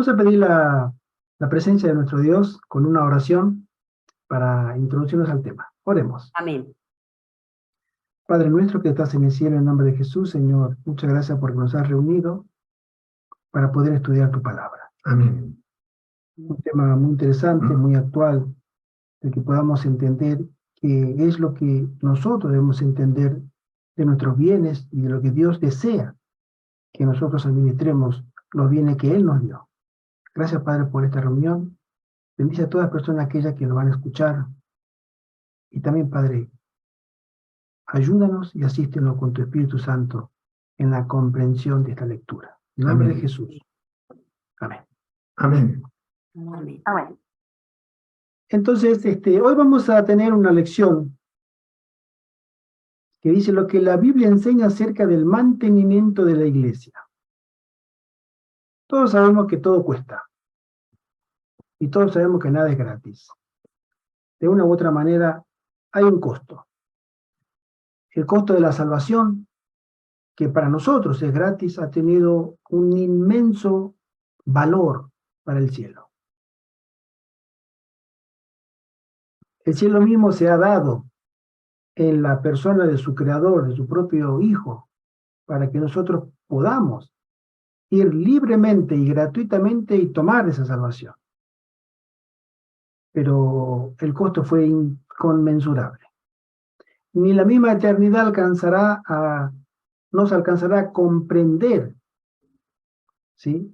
Vamos a pedir la presencia de nuestro Dios con una oración para introducirnos al tema. Oremos. Amén. Padre nuestro que estás en el cielo, en nombre de Jesús, Señor, muchas gracias porque nos has reunido para poder estudiar tu palabra. Amén. Un tema muy interesante, muy actual, de que podamos entender qué es lo que nosotros debemos entender de nuestros bienes y de lo que Dios desea que nosotros administremos los bienes que Él nos dio. Gracias, Padre, por esta reunión. Bendice a todas las personas aquellas que nos van a escuchar. Y también, Padre, ayúdanos y asístenos con tu Espíritu Santo en la comprensión de esta lectura. En nombre de Jesús. Amén. Amén. Amén. Amén. Entonces, hoy vamos a tener una lección que dice lo que la Biblia enseña acerca del mantenimiento de la iglesia. Todos sabemos que todo cuesta. Y todos sabemos que nada es gratis. De una u otra manera, hay un costo. El costo de la salvación, que para nosotros es gratis, ha tenido un inmenso valor para el cielo. El cielo mismo se ha dado en la persona de su creador, de su propio Hijo, para que nosotros podamos ir libremente y gratuitamente y tomar esa salvación. Pero el costo fue inconmensurable. Ni la misma eternidad nos alcanzará a comprender, ¿sí?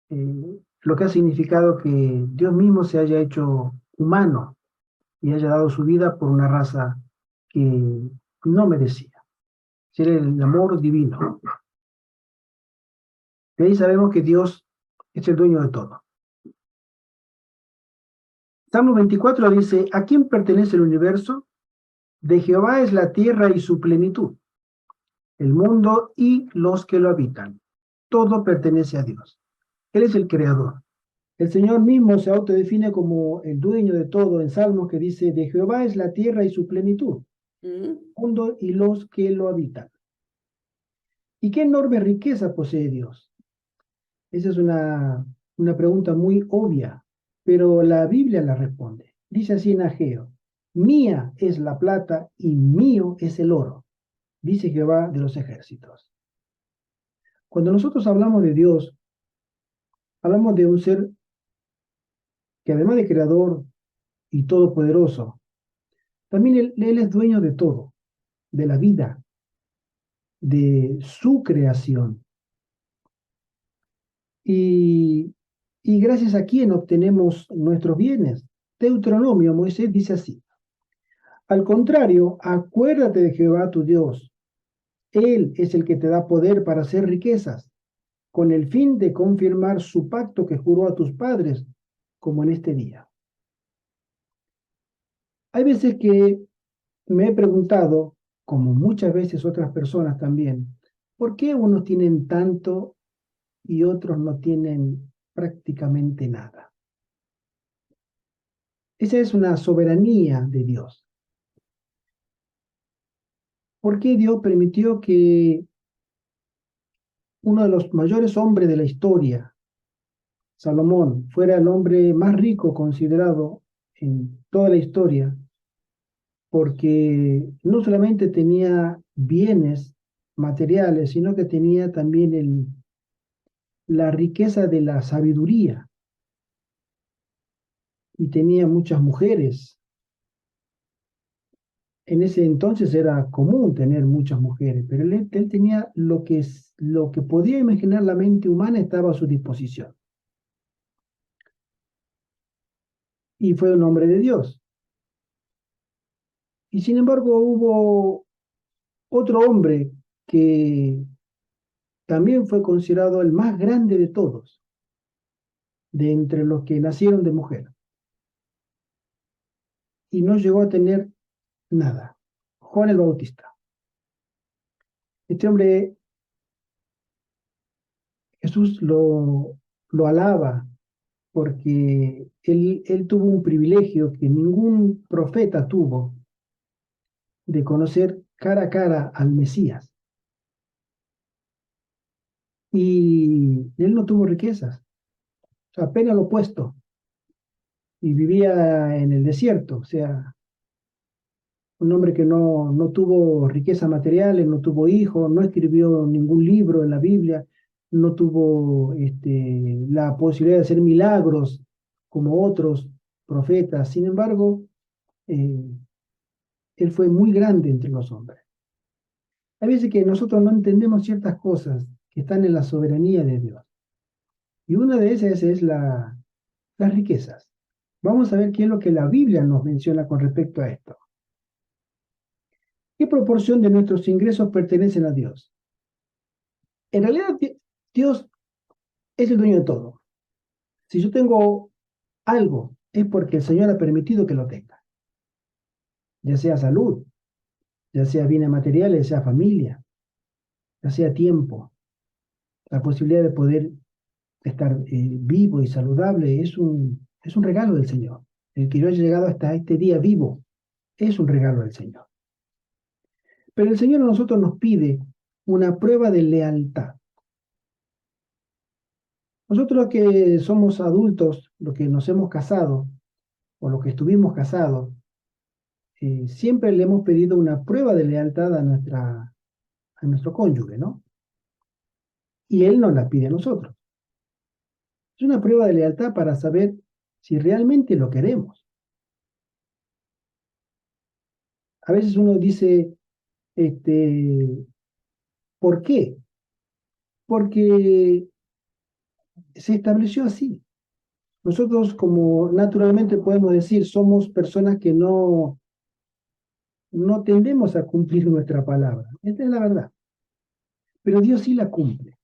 Lo que ha significado que Dios mismo se haya hecho humano y haya dado su vida por una raza que no merecía. Ser el amor divino. De ahí sabemos que Dios es el dueño de todo. Salmo 24 dice, ¿a quién pertenece el universo? De Jehová es la tierra y su plenitud, el mundo y los que lo habitan. Todo pertenece a Dios. Él es el creador. El Señor mismo se autodefine como el dueño de todo en Salmos que dice, de Jehová es la tierra y su plenitud, el mundo y los que lo habitan. ¿Y qué enorme riqueza posee Dios? Esa es una pregunta muy obvia, pero la Biblia la responde. Dice así en Ageo, mía es la plata y mío es el oro, dice Jehová de los ejércitos. Cuando nosotros hablamos de Dios, hablamos de un ser que además de creador y todopoderoso, también él es dueño de todo, de la vida, de su creación. Y gracias a quién obtenemos nuestros bienes. Deuteronomio, Moisés dice así, al contrario, acuérdate de Jehová tu Dios. Él es el que te da poder para hacer riquezas, con el fin de confirmar su pacto que juró a tus padres, como en este día. Hay veces que me he preguntado, como muchas veces otras personas también, ¿por qué unos tienen tanto y otros no tienen prácticamente nada? Esa es una soberanía de Dios. ¿Por qué Dios permitió que uno de los mayores hombres de la historia, Salomón, fuera el hombre más rico considerado en toda la historia? Porque no solamente tenía bienes materiales, sino que tenía también la riqueza de la sabiduría y tenía muchas mujeres. En ese entonces era común tener muchas mujeres, pero él tenía lo que podía imaginar la mente humana estaba a su disposición. Y fue un hombre de Dios. Y sin embargo hubo otro hombre que también fue considerado el más grande de todos, de entre los que nacieron de mujer. Y no llegó a tener nada. Juan el Bautista. Este hombre, Jesús lo alaba porque él tuvo un privilegio que ningún profeta tuvo de conocer cara a cara al Mesías. Y él no tuvo riquezas. sea, apenas lo opuesto, y vivía en el desierto, o sea, un hombre que no tuvo riqueza materiales, no tuvo hijos, no escribió ningún libro en la Biblia, no tuvo la posibilidad de hacer milagros como otros profetas. Sin embargo, eh, él fue muy grande entre los hombres. Hay veces que nosotros no entendemos ciertas cosas que están en la soberanía de Dios. Y una de esas es las riquezas. Vamos a ver qué es lo que la Biblia nos menciona con respecto a esto. ¿Qué proporción de nuestros ingresos pertenecen a Dios? En realidad, Dios es el dueño de todo. Si yo tengo algo, es porque el Señor ha permitido que lo tenga. Ya sea salud, ya sea bienes materiales, ya sea familia, ya sea tiempo. La posibilidad de poder estar vivo y saludable es un regalo del Señor. El que yo haya llegado hasta este día vivo es un regalo del Señor. Pero el Señor a nosotros nos pide una prueba de lealtad. Nosotros los que somos adultos, los que nos hemos casado o los que estuvimos casados, siempre le hemos pedido una prueba de lealtad a nuestro cónyuge, ¿no? Y él nos la pide a nosotros. Es una prueba de lealtad para saber si realmente lo queremos. A veces uno dice, ¿por qué? Porque se estableció así. Nosotros, como naturalmente podemos decir, somos personas que no tendemos a cumplir nuestra palabra. Esta es la verdad. Pero Dios sí la cumple.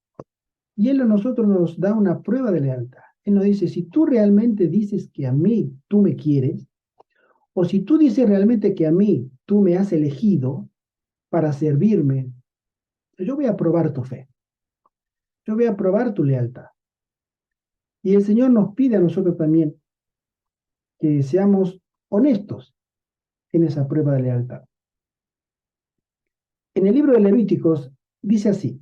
Y Él a nosotros nos da una prueba de lealtad. Él nos dice, si tú realmente dices que a mí tú me quieres, o si tú dices realmente que a mí tú me has elegido para servirme, yo voy a probar tu fe. Yo voy a probar tu lealtad. Y el Señor nos pide a nosotros también que seamos honestos en esa prueba de lealtad. En el libro de Levíticos dice así,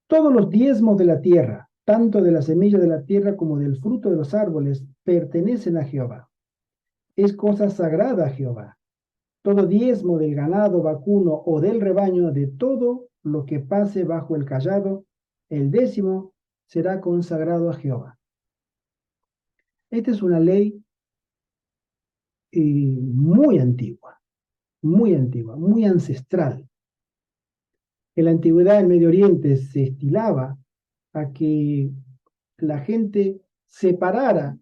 todos los diezmos de la tierra, tanto de la semilla de la tierra como del fruto de los árboles, pertenecen a Jehová. Es cosa sagrada a Jehová. Todo diezmo del ganado vacuno o del rebaño, de todo lo que pase bajo el cayado, el décimo será consagrado a Jehová. Esta es una ley muy antigua, muy ancestral. En la antigüedad en Medio Oriente se estilaba a que la gente separara,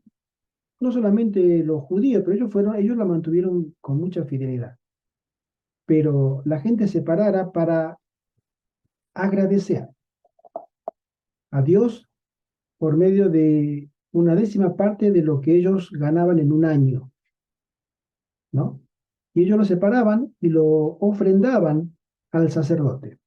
no solamente los judíos, pero ellos la mantuvieron con mucha fidelidad, pero la gente separara para agradecer a Dios por medio de una décima parte de lo que ellos ganaban en un año, ¿no? Y ellos lo separaban y lo ofrendaban al sacerdote.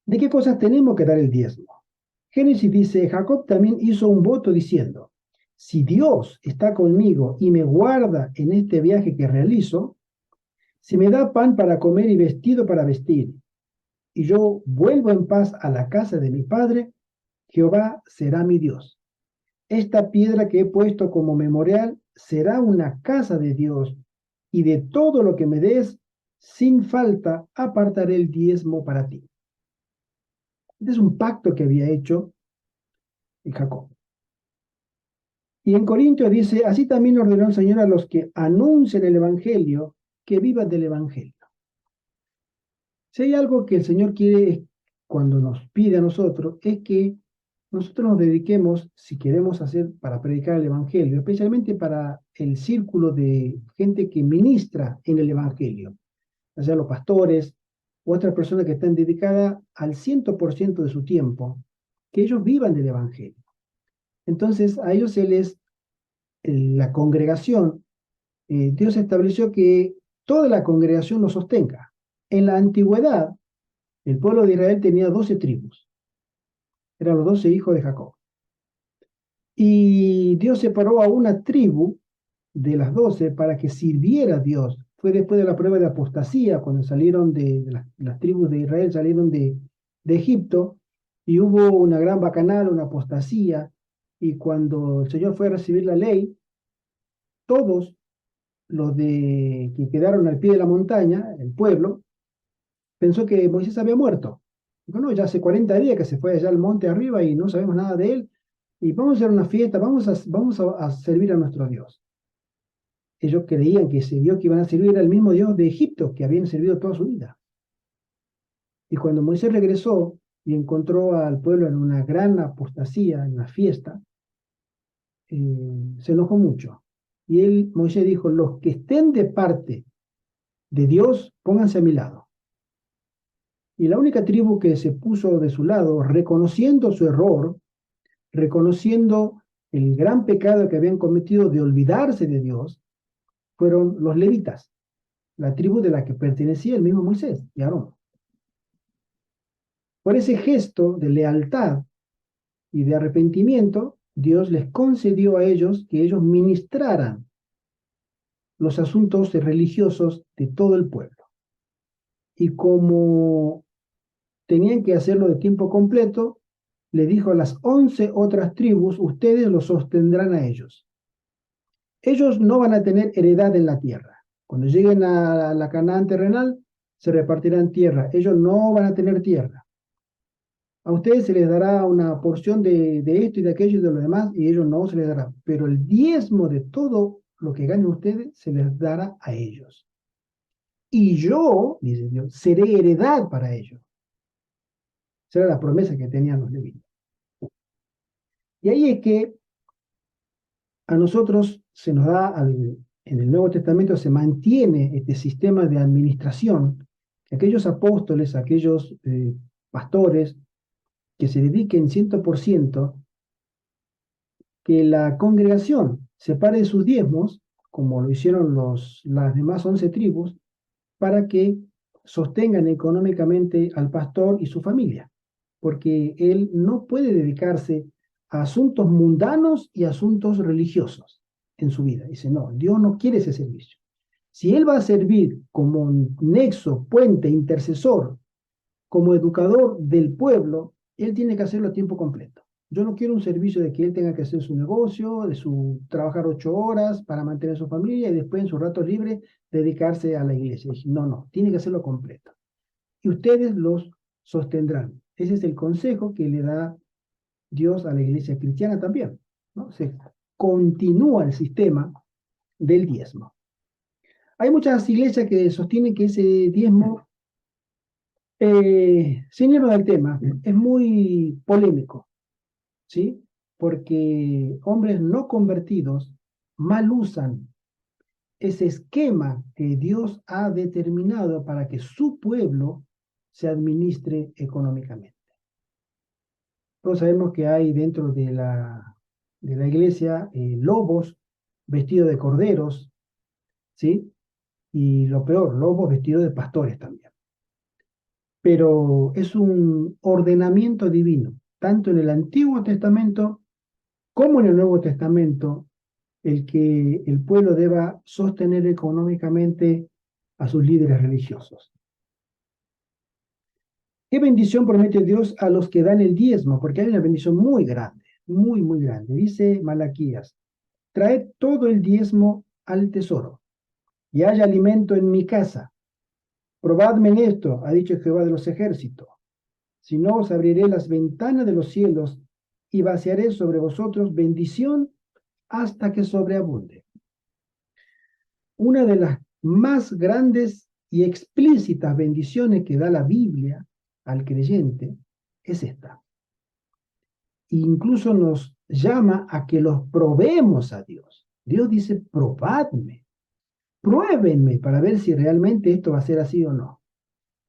¿De qué cosas tenemos que dar el diezmo? Génesis dice, Jacob también hizo un voto diciendo, si Dios está conmigo y me guarda en este viaje que realizo, si me da pan para comer y vestido para vestir, y yo vuelvo en paz a la casa de mi padre, Jehová será mi Dios. Esta piedra que he puesto como memorial será una casa de Dios, y de todo lo que me des, sin falta, apartaré el diezmo para ti. Este es un pacto que había hecho Jacob. Y en Corintios dice, así también ordenó el Señor a los que anuncian el Evangelio, que vivan del Evangelio. Si hay algo que el Señor quiere cuando nos pide a nosotros, es que nosotros nos dediquemos, si queremos hacer para predicar el Evangelio, especialmente para el círculo de gente que ministra en el Evangelio, ya sea los pastores u otras personas que están dedicadas al 100% de su tiempo, que ellos vivan del Evangelio. Entonces a ellos la congregación, Dios estableció que toda la congregación lo sostenga. En la antigüedad, el pueblo de Israel tenía 12 tribus. Eran los 12 hijos de Jacob. Y Dios separó a una tribu de las 12 para que sirviera a Dios. Fue después de la prueba de apostasía, cuando salieron las tribus de Israel salieron de Egipto, y hubo una gran bacanal, una apostasía, y cuando el Señor fue a recibir la ley, todos los de que quedaron al pie de la montaña, el pueblo, pensó que Moisés había muerto. Dijo, no, ya hace 40 días que se fue allá al monte arriba y no sabemos nada de él, y vamos a hacer una fiesta, vamos a servir a nuestro Dios. Ellos creían que ese Dios que iban a servir era el mismo Dios de Egipto, que habían servido toda su vida. Y cuando Moisés regresó y encontró al pueblo en una gran apostasía, en una fiesta, se enojó mucho. Y Moisés dijo, los que estén de parte de Dios, pónganse a mi lado. Y la única tribu que se puso de su lado, reconociendo su error, reconociendo el gran pecado que habían cometido de olvidarse de Dios, fueron los levitas, la tribu de la que pertenecía el mismo Moisés y Aarón. Por ese gesto de lealtad y de arrepentimiento, Dios les concedió a ellos que ellos ministraran los asuntos religiosos de todo el pueblo. Y como tenían que hacerlo de tiempo completo, le dijo a las 11 otras tribus, ustedes los sostendrán a ellos. Ellos no van a tener heredad en la tierra. Cuando lleguen a la Canaán terrenal, se repartirán tierra. Ellos no van a tener tierra. A ustedes se les dará una porción de esto y de aquello y de lo demás, y ellos no se les dará. Pero el diezmo de todo lo que ganen ustedes se les dará a ellos. Y yo, dice Dios, seré heredad para ellos. Esa era la promesa que tenían los levitas. Y ahí es que a nosotros se nos da, en el Nuevo Testamento se mantiene este sistema de administración, que aquellos apóstoles, aquellos pastores, que se dediquen 100%, que la congregación separe sus diezmos, como lo hicieron las demás 11 tribus, para que sostengan económicamente al pastor y su familia, porque él no puede dedicarse a asuntos mundanos y asuntos religiosos en su vida. Dice, no, Dios no quiere ese servicio. Si él va a servir como nexo, puente, intercesor, como educador del pueblo, él tiene que hacerlo a tiempo completo. Yo no quiero un servicio de que él tenga que hacer su negocio, trabajar 8 horas para mantener a su familia y después en su rato libre dedicarse a la iglesia. Dije, no, no, tiene que hacerlo completo. Y ustedes los sostendrán. Ese es el consejo que le da Dios a la iglesia cristiana también, ¿no? Se continúa el sistema del diezmo. Hay muchas iglesias que sostienen que ese diezmo, sin irnos del tema, es muy polémico, ¿sí? Porque hombres no convertidos mal usan ese esquema que Dios ha determinado para que su pueblo se administre económicamente. Todos sabemos que hay dentro de la iglesia lobos vestidos de corderos, ¿sí? Y lo peor, lobos vestidos de pastores también. Pero es un ordenamiento divino, tanto en el Antiguo Testamento como en el Nuevo Testamento, el que el pueblo deba sostener económicamente a sus líderes religiosos. ¿Qué bendición promete Dios a los que dan el diezmo? Porque hay una bendición muy grande, muy, muy grande. Dice Malaquías, traed todo el diezmo al tesoro, y haya alimento en mi casa. Probadme en esto, ha dicho Jehová de los ejércitos. Si no, os abriré las ventanas de los cielos y vaciaré sobre vosotros bendición hasta que sobreabunde. Una de las más grandes y explícitas bendiciones que da la Biblia al creyente es esta. Incluso nos llama a que los probemos a Dios. Dios dice, probadme, pruébenme para ver si realmente esto va a ser así o no.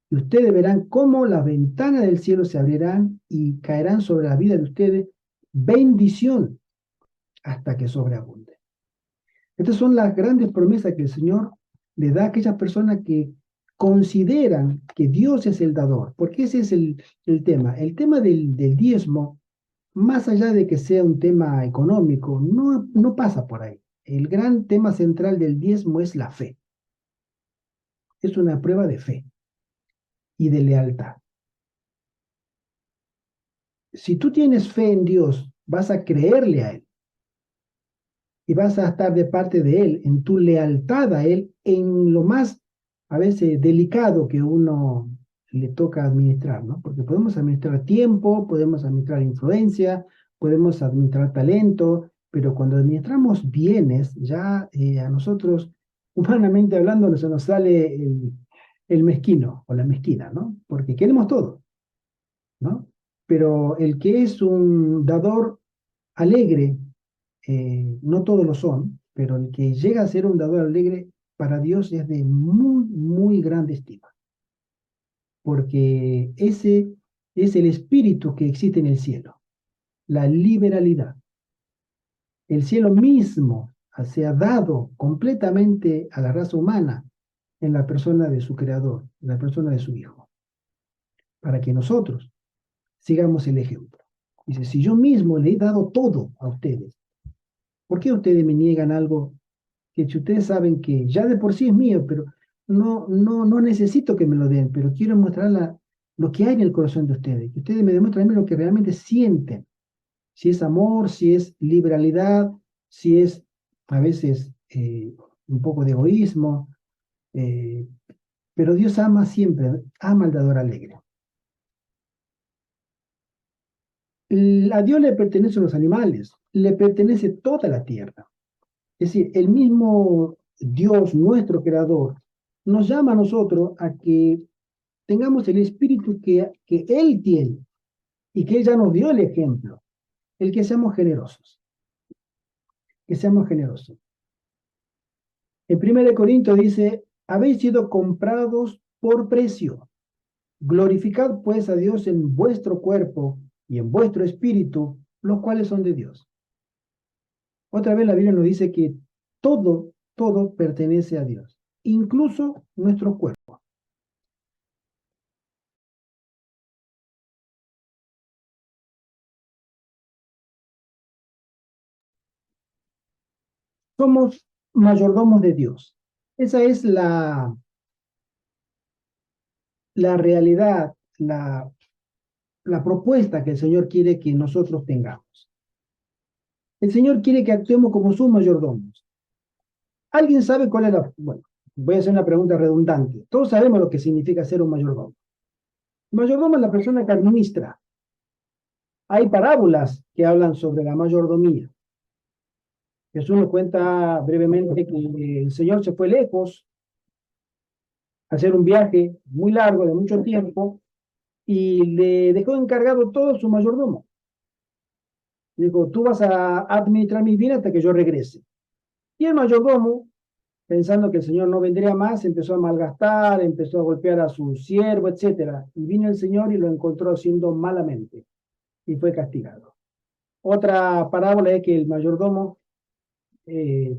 Y ustedes verán cómo las ventanas del cielo se abrirán y caerán sobre la vida de ustedes bendición hasta que sobreabunde. Estas son las grandes promesas que el Señor le da a aquellas personas que consideran que Dios es el dador, porque ese es el tema. El tema del diezmo, más allá de que sea un tema económico, no pasa por ahí. El gran tema central del diezmo es la fe. Es una prueba de fe y de lealtad. si tú tienes fe en Dios, vas a creerle a Él y vas a estar de parte de Él, en tu lealtad a Él, en lo más a veces delicado que uno le toca administrar, ¿no? Porque podemos administrar tiempo, podemos administrar influencia, podemos administrar talento, pero cuando administramos bienes, ya a nosotros, humanamente hablando, se nos sale el mezquino o la mezquina, ¿no? Porque queremos todo, ¿no? Pero el que es un dador alegre, no todos lo son, pero el que llega a ser un dador alegre para Dios es de muy, muy grande estima, porque ese es el espíritu que existe en el cielo, la liberalidad. El cielo mismo se ha dado completamente a la raza humana en la persona de su creador, en la persona de su Hijo, para que nosotros sigamos el ejemplo. Dice, si yo mismo le he dado todo a ustedes, ¿por qué ustedes me niegan algo que si ustedes saben que ya de por sí es mío, pero no necesito que me lo den, pero quiero mostrar lo que hay en el corazón de ustedes, que ustedes me demuestren a mí lo que realmente sienten, si es amor, si es liberalidad, si es a veces un poco de egoísmo, eh, pero Dios ama siempre, ama al dador alegre. A Dios le pertenecen los animales, le pertenece toda la tierra. Es decir, el mismo Dios, nuestro creador, nos llama a nosotros a que tengamos el espíritu que Él tiene y que Él ya nos dio el ejemplo, el que seamos generosos, que seamos generosos. En 1 Corintios dice, habéis sido comprados por precio. Glorificad pues a Dios en vuestro cuerpo y en vuestro espíritu, los cuales son de Dios. Otra vez la Biblia nos dice que todo pertenece a Dios, incluso nuestro cuerpo. Somos mayordomos de Dios. Esa es la realidad, la propuesta que el Señor quiere que nosotros tengamos. El Señor quiere que actuemos como sus mayordomos. ¿Alguien sabe cuál es la... Bueno, voy a hacer una pregunta redundante. Todos sabemos lo que significa ser un mayordomo. El mayordomo es la persona que administra. Hay parábolas que hablan sobre la mayordomía. Jesús nos cuenta brevemente que el Señor se fue lejos a hacer un viaje muy largo, de mucho tiempo, y le dejó encargado todo su mayordomo. Dijo, tú vas a administrar mis bienes hasta que yo regrese. Y el mayordomo, pensando que el Señor no vendría más, empezó a malgastar, empezó a golpear a su siervo, etc. Y vino el Señor y lo encontró haciendo malamente y fue castigado. Otra parábola es que el mayordomo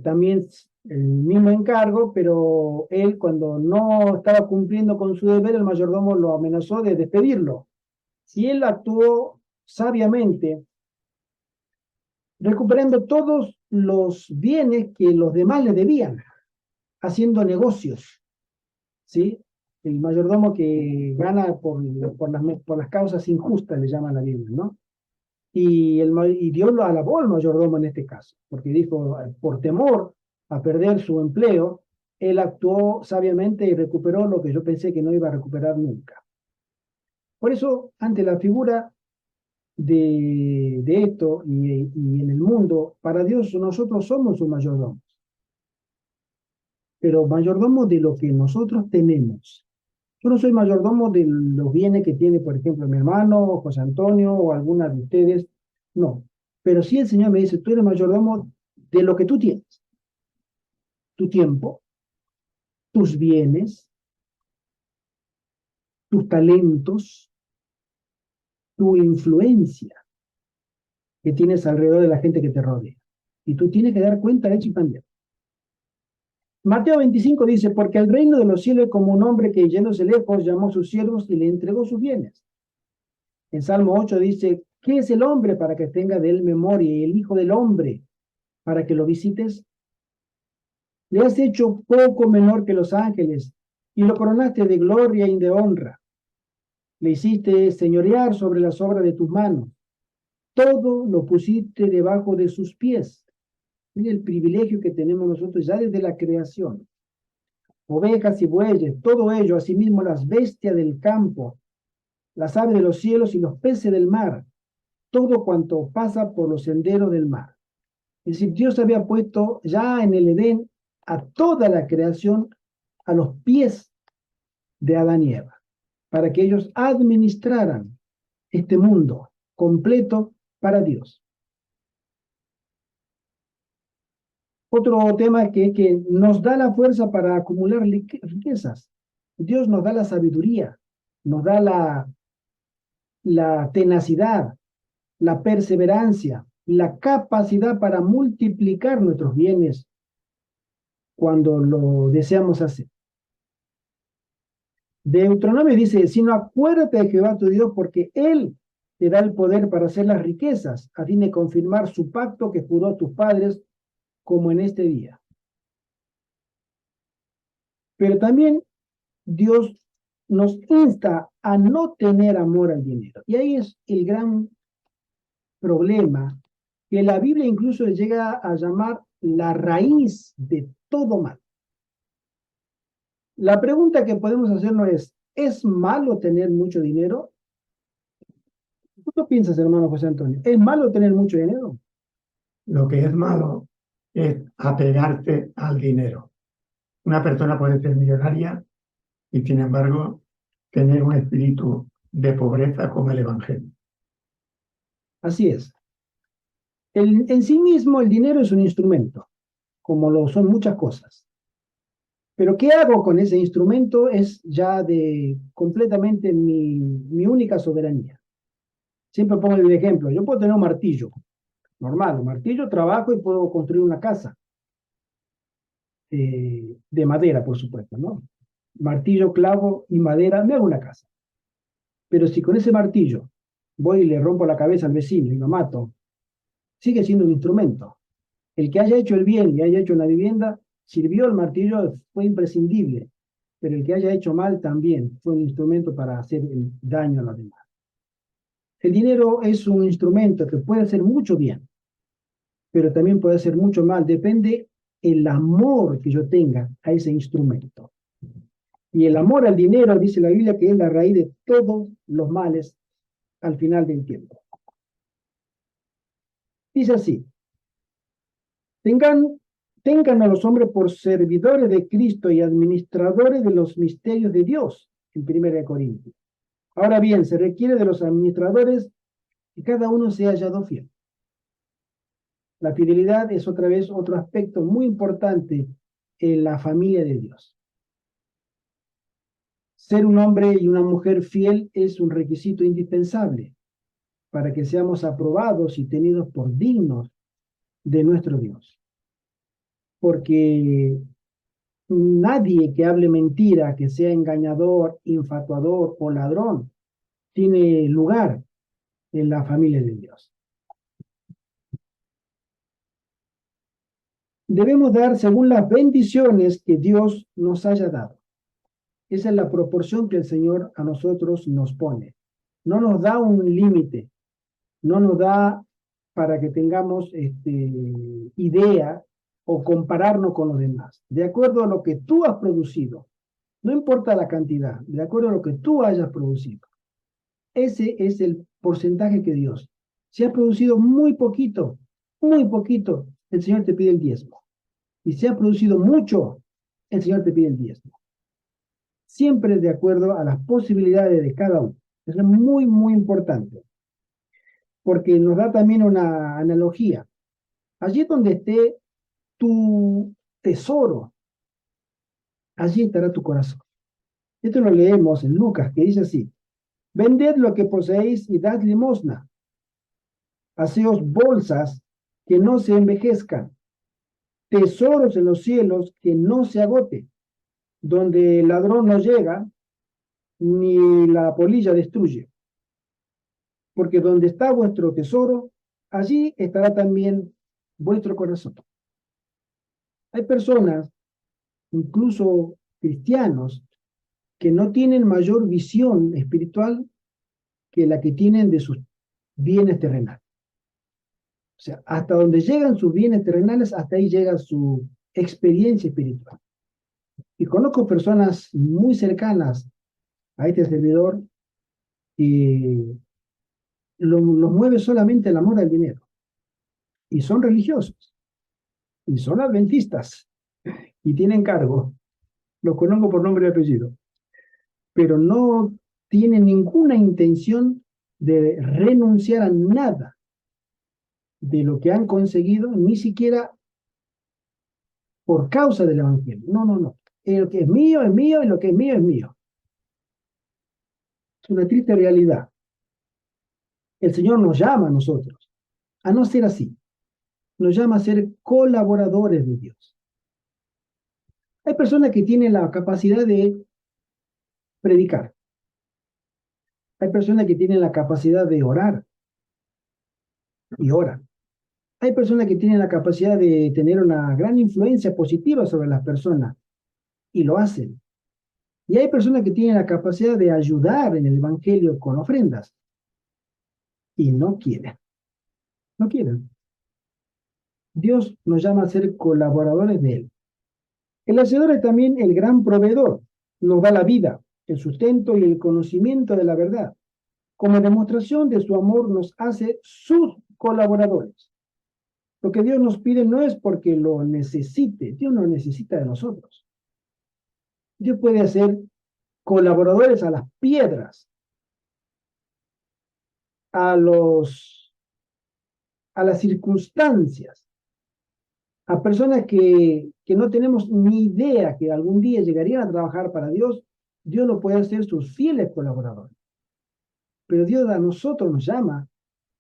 también el mismo encargo, pero él cuando no estaba cumpliendo con su deber, el mayordomo lo amenazó de despedirlo. Si él actuó sabiamente, recuperando todos los bienes que los demás le debían, haciendo negocios, ¿sí? El mayordomo que gana por las causas injustas, le llama la Biblia, ¿no? Y Dios lo alabó al mayordomo en este caso, porque dijo, por temor a perder su empleo, él actuó sabiamente y recuperó lo que yo pensé que no iba a recuperar nunca. Por eso, ante la figura de esto y en el mundo, para Dios nosotros somos sus mayordomos, pero mayordomos de lo que nosotros tenemos. Yo no soy mayordomo de los bienes que tiene, por ejemplo, mi hermano, José Antonio o alguna de ustedes, no. Pero sí el Señor me dice, tú eres mayordomo de lo que tú tienes, tu tiempo, tus bienes, tus talentos, tu influencia que tienes alrededor de la gente que te rodea. Y tú tienes que dar cuenta de eso y cambiar. Mateo 25 dice, porque el reino de los cielos es como un hombre que yéndose lejos llamó a sus siervos y le entregó sus bienes. En Salmo 8 dice, ¿qué es el hombre para que tenga de él memoria y el hijo del hombre para que lo visites? Le has hecho poco menor que los ángeles y lo coronaste de gloria y de honra. Le hiciste señorear sobre las obras de tus manos. todo lo pusiste debajo de sus pies. Mira el privilegio que tenemos nosotros ya desde la creación. Ovejas y bueyes, todo ello, asimismo las bestias del campo, las aves de los cielos y los peces del mar, todo cuanto pasa por los senderos del mar. Es decir, Dios había puesto ya en el Edén a toda la creación a los pies de Adán y Eva, para que ellos administraran este mundo completo para Dios. Otro tema es que nos da la fuerza para acumular riquezas. Dios nos da la sabiduría, nos da la tenacidad, la perseverancia, la capacidad para multiplicar nuestros bienes cuando lo deseamos hacer. Deuteronomio dice, sino acuérdate de Jehová tu Dios, porque Él te da el poder para hacer las riquezas, a fin de confirmar su pacto que juró a tus padres, como en este día. Pero también Dios nos insta a no tener amor al dinero. Y ahí es el gran problema, que la Biblia incluso llega a llamar la raíz de todo mal. La pregunta que podemos hacernos ¿es malo tener mucho dinero? ¿Tú qué piensas, hermano José Antonio? ¿Es malo tener mucho dinero? Lo que es malo es apegarte al dinero. Una persona puede ser millonaria y, sin embargo, tener un espíritu de pobreza como el Evangelio. Así es. En sí mismo el dinero es un instrumento, como lo son muchas cosas. Pero ¿qué hago con ese instrumento? Es ya de completamente mi única soberanía. Siempre pongo el ejemplo. Yo puedo tener un martillo, normal, un martillo, trabajo y puedo construir una casa. De madera, por supuesto, ¿no? Martillo, clavo y madera, me hago una casa. Pero si con ese martillo voy y le rompo la cabeza al vecino y lo mato, sigue siendo un instrumento. El que haya hecho el bien y haya hecho una vivienda, sirvió el martillo, fue imprescindible, pero el que haya hecho mal también fue un instrumento para hacer el daño a los demás. El dinero es un instrumento que puede hacer mucho bien, pero también puede hacer mucho mal. Depende el amor que yo tenga a ese instrumento. Y el amor al dinero, dice la Biblia, que es la raíz de todos los males al final del tiempo. Dice así, tengan a los hombres por servidores de Cristo y administradores de los misterios de Dios, en 1 Corintios. Ahora bien, se requiere de los administradores que cada uno sea hallado fiel. La fidelidad es otra vez otro aspecto muy importante en la familia de Dios. Ser un hombre y una mujer fiel es un requisito indispensable para que seamos aprobados y tenidos por dignos de nuestro Dios. Porque nadie que hable mentira, que sea engañador, infatuador o ladrón, tiene lugar en la familia de Dios. Debemos dar según las bendiciones que Dios nos haya dado. Esa es la proporción que el Señor a nosotros nos pone. No nos da un límite, no nos da para que tengamos idea o compararnos con los demás. De acuerdo a lo que tú has producido, no importa la cantidad, de acuerdo a lo que tú hayas producido. Ese es el porcentaje que Dios. Si has producido muy poquito, el Señor te pide el diezmo. Y si has producido mucho, el Señor te pide el diezmo. Siempre de acuerdo a las posibilidades de cada uno. Eso es muy, muy importante. Porque nos da también una analogía. Allí donde esté tu tesoro, allí estará tu corazón. Esto lo leemos en Lucas, que dice así: vended lo que poseéis y dad limosna. Haceos bolsas que no se envejezcan, tesoros en los cielos que no se agote, donde el ladrón no llega, ni la polilla destruye. Porque donde está vuestro tesoro, allí estará también vuestro corazón. Hay personas, incluso cristianos, que no tienen mayor visión espiritual que la que tienen de sus bienes terrenales. sea, hasta donde llegan sus bienes terrenales, hasta ahí llega su experiencia espiritual. Y conozco personas muy cercanas a este servidor que los mueve solamente el amor al dinero. Y son religiosos, y son adventistas, y tienen cargo. Los conozco por nombre y apellido. Pero no tienen ninguna intención de renunciar a nada de lo que han conseguido, ni siquiera por causa del Evangelio. No, no, no. Lo que es mío, y lo que es mío es mío. Es una triste realidad. El Señor nos llama a nosotros a no ser así. Nos llama a ser colaboradores de Dios. Hay personas que tienen la capacidad de predicar. Hay personas que tienen la capacidad de orar y oran. Hay personas que tienen la capacidad de tener una gran influencia positiva sobre las personas y lo hacen. Y hay personas que tienen la capacidad de ayudar en el Evangelio con ofrendas y no quieren. No quieren. Dios nos llama a ser colaboradores de Él. El Hacedor es también el gran proveedor. Nos da la vida, el sustento y el conocimiento de la verdad. Como demostración de su amor nos hace sus colaboradores. Lo que Dios nos pide no es porque lo necesite. Dios no necesita de nosotros. Dios puede hacer colaboradores a las piedras, a las circunstancias, a personas que no tenemos ni idea que algún día llegarían a trabajar para Dios. Dios lo puede hacer sus fieles colaboradores. Pero Dios a nosotros nos llama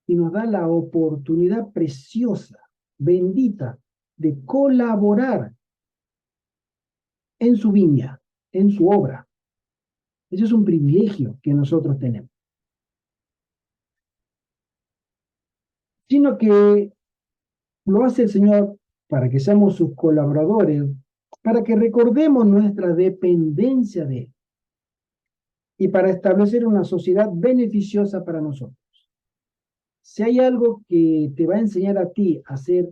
y nos da la oportunidad preciosa, bendita, de colaborar en su viña, en su obra. Eso es un privilegio que nosotros tenemos. Sino que lo hace el Señor para que seamos sus colaboradores, para que recordemos nuestra dependencia de Él y para establecer una sociedad beneficiosa para nosotros. Si hay algo que te va a enseñar a ti a ser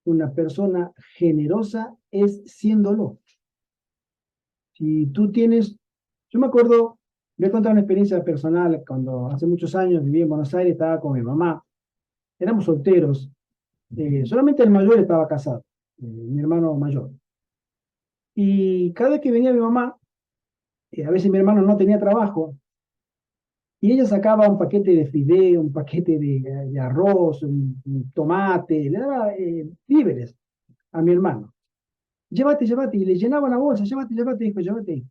una persona generosa, es siéndolo. Si tú tienes, yo me acuerdo, voy a contar una experiencia personal, cuando hace muchos años viví en Buenos Aires, estaba con mi mamá, éramos solteros, solamente el mayor estaba casado, mi hermano mayor. Y cada vez que venía mi mamá, a veces mi hermano no tenía trabajo, y ella sacaba un paquete de fideo, un paquete de arroz, un tomate, le daba víveres a mi hermano. Llévate, llévate, y le llenaba la bolsa, llévate, llévate, dijo, llévate.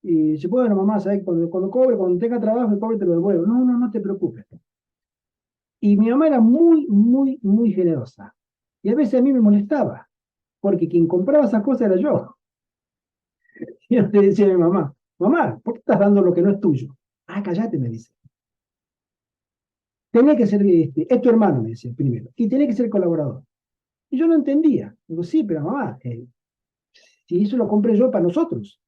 Y dice, bueno, mamá, ¿sabes? Cuando cobre, cuando tenga trabajo, el cobre te lo devuelvo. No, no, no te preocupes. Y mi mamá era muy, muy, muy generosa. Y a veces a mí me molestaba, porque quien compraba esas cosas era yo. Y yo le decía a mi mamá, mamá, ¿por qué estás dando lo que no es tuyo? Ah, cállate, me dice. Tenía que ser, es tu hermano, me decía primero, y tenía que ser colaborador. Y yo no entendía. Digo, sí, pero mamá, si eso lo compré yo para nosotros.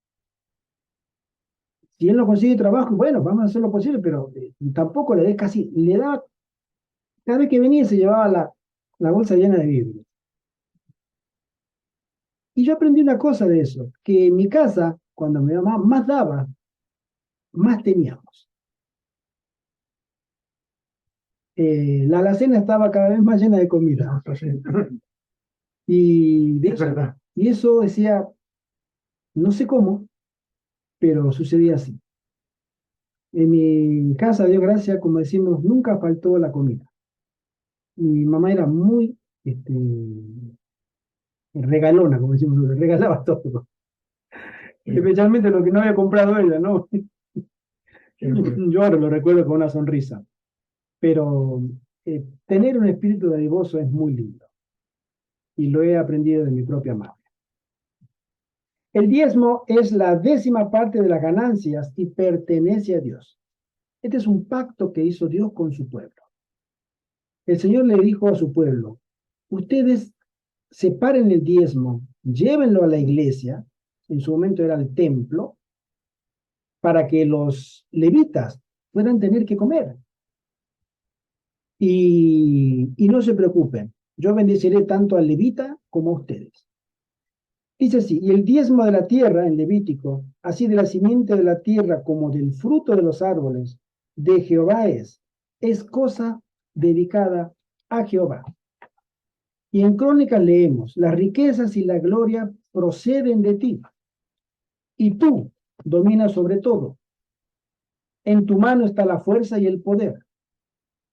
Si él no consigue trabajo, bueno, vamos a hacer lo posible, pero tampoco le des casi, le da, cada vez que venía se llevaba la bolsa llena de víveres. Y yo aprendí una cosa de eso, que en mi casa, cuando mi mamá más daba, más teníamos. La alacena estaba cada vez más llena de comida. Y, Es verdad. y eso decía, no sé cómo, pero sucedía así. En mi casa, Dios gracias, como decimos, nunca faltó la comida. Mi mamá era muy regalona, como decimos, le regalaba todo. Especialmente lo que no había comprado ella, ¿no? Yo ahora lo recuerdo con una sonrisa. Pero tener un espíritu dadivoso es muy lindo. Y lo he aprendido de mi propia madre. El diezmo es la 10ª parte de las ganancias y pertenece a Dios. Este es un pacto que hizo Dios con su pueblo. El Señor le dijo a su pueblo, ustedes separen el diezmo, llévenlo a la iglesia, en su momento era el templo, para que los levitas puedan tener que comer. Y no se preocupen, yo bendeciré tanto al levita como a ustedes. Dice así, y el diezmo de la tierra en Levítico, así de la simiente de la tierra como del fruto de los árboles, de Jehová es cosa dedicada a Jehová. Y en Crónicas leemos, las riquezas y la gloria proceden de ti, y tú dominas sobre todo. En tu mano está la fuerza y el poder,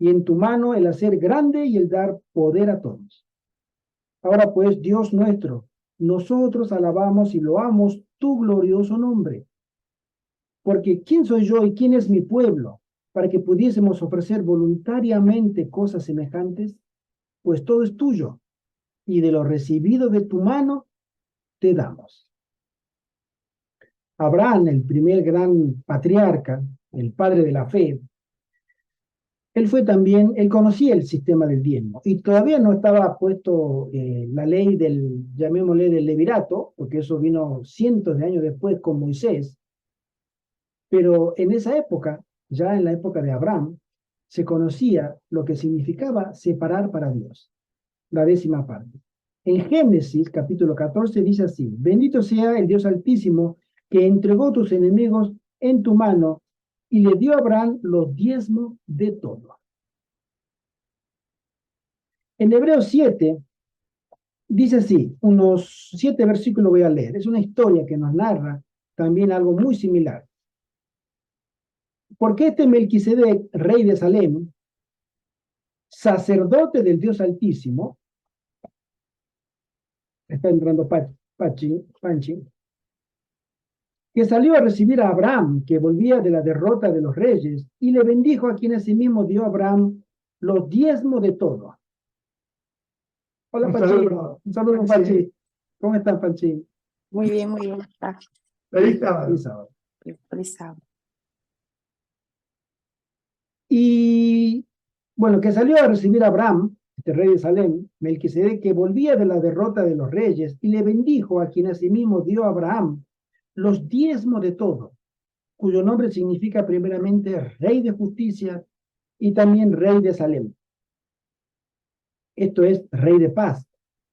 y en tu mano el hacer grande y el dar poder a todos. Ahora pues, Dios nuestro, nosotros alabamos y loamos tu glorioso nombre. Porque ¿quién soy yo y quién es mi pueblo para que pudiésemos ofrecer voluntariamente cosas semejantes? Pues todo es tuyo, y de lo recibido de tu mano te damos. Abraham, el primer gran patriarca, el padre de la fe, él conocía el sistema del diezmo, y todavía no estaba puesto la ley llamémosle del levirato, porque eso vino cientos de años después con Moisés, pero en esa época, ya en la época de Abraham, se conocía lo que significaba separar para Dios, la décima parte. En Génesis capítulo 14 dice así, bendito sea el Dios Altísimo que entregó tus enemigos en tu mano y le dio a Abraham los diezmos de todo. En Hebreos 7 dice así, unos 7 versículos voy a leer, es una historia que nos narra también algo muy similar. Porque este Melquisedec, rey de Salem, sacerdote del Dios Altísimo, está entrando Panchi, que salió a recibir a Abraham, que volvía de la derrota de los reyes, y le bendijo a quien asimismo dio a Abraham los diezmos de todo. Hola, Panchi. Un saludo, Panchi. ¿Cómo estás, Panchi? Muy bien, muy bien. Feliz sábado. Feliz sábado. Feliz sábado. Y bueno, que salió a recibir a Abraham, este rey de Salem, Melquisedec, que volvía de la derrota de los reyes, y le bendijo a quien asimismo dio a Abraham los diezmos de todo, cuyo nombre significa primeramente rey de justicia y también rey de Salem. Esto es rey de paz,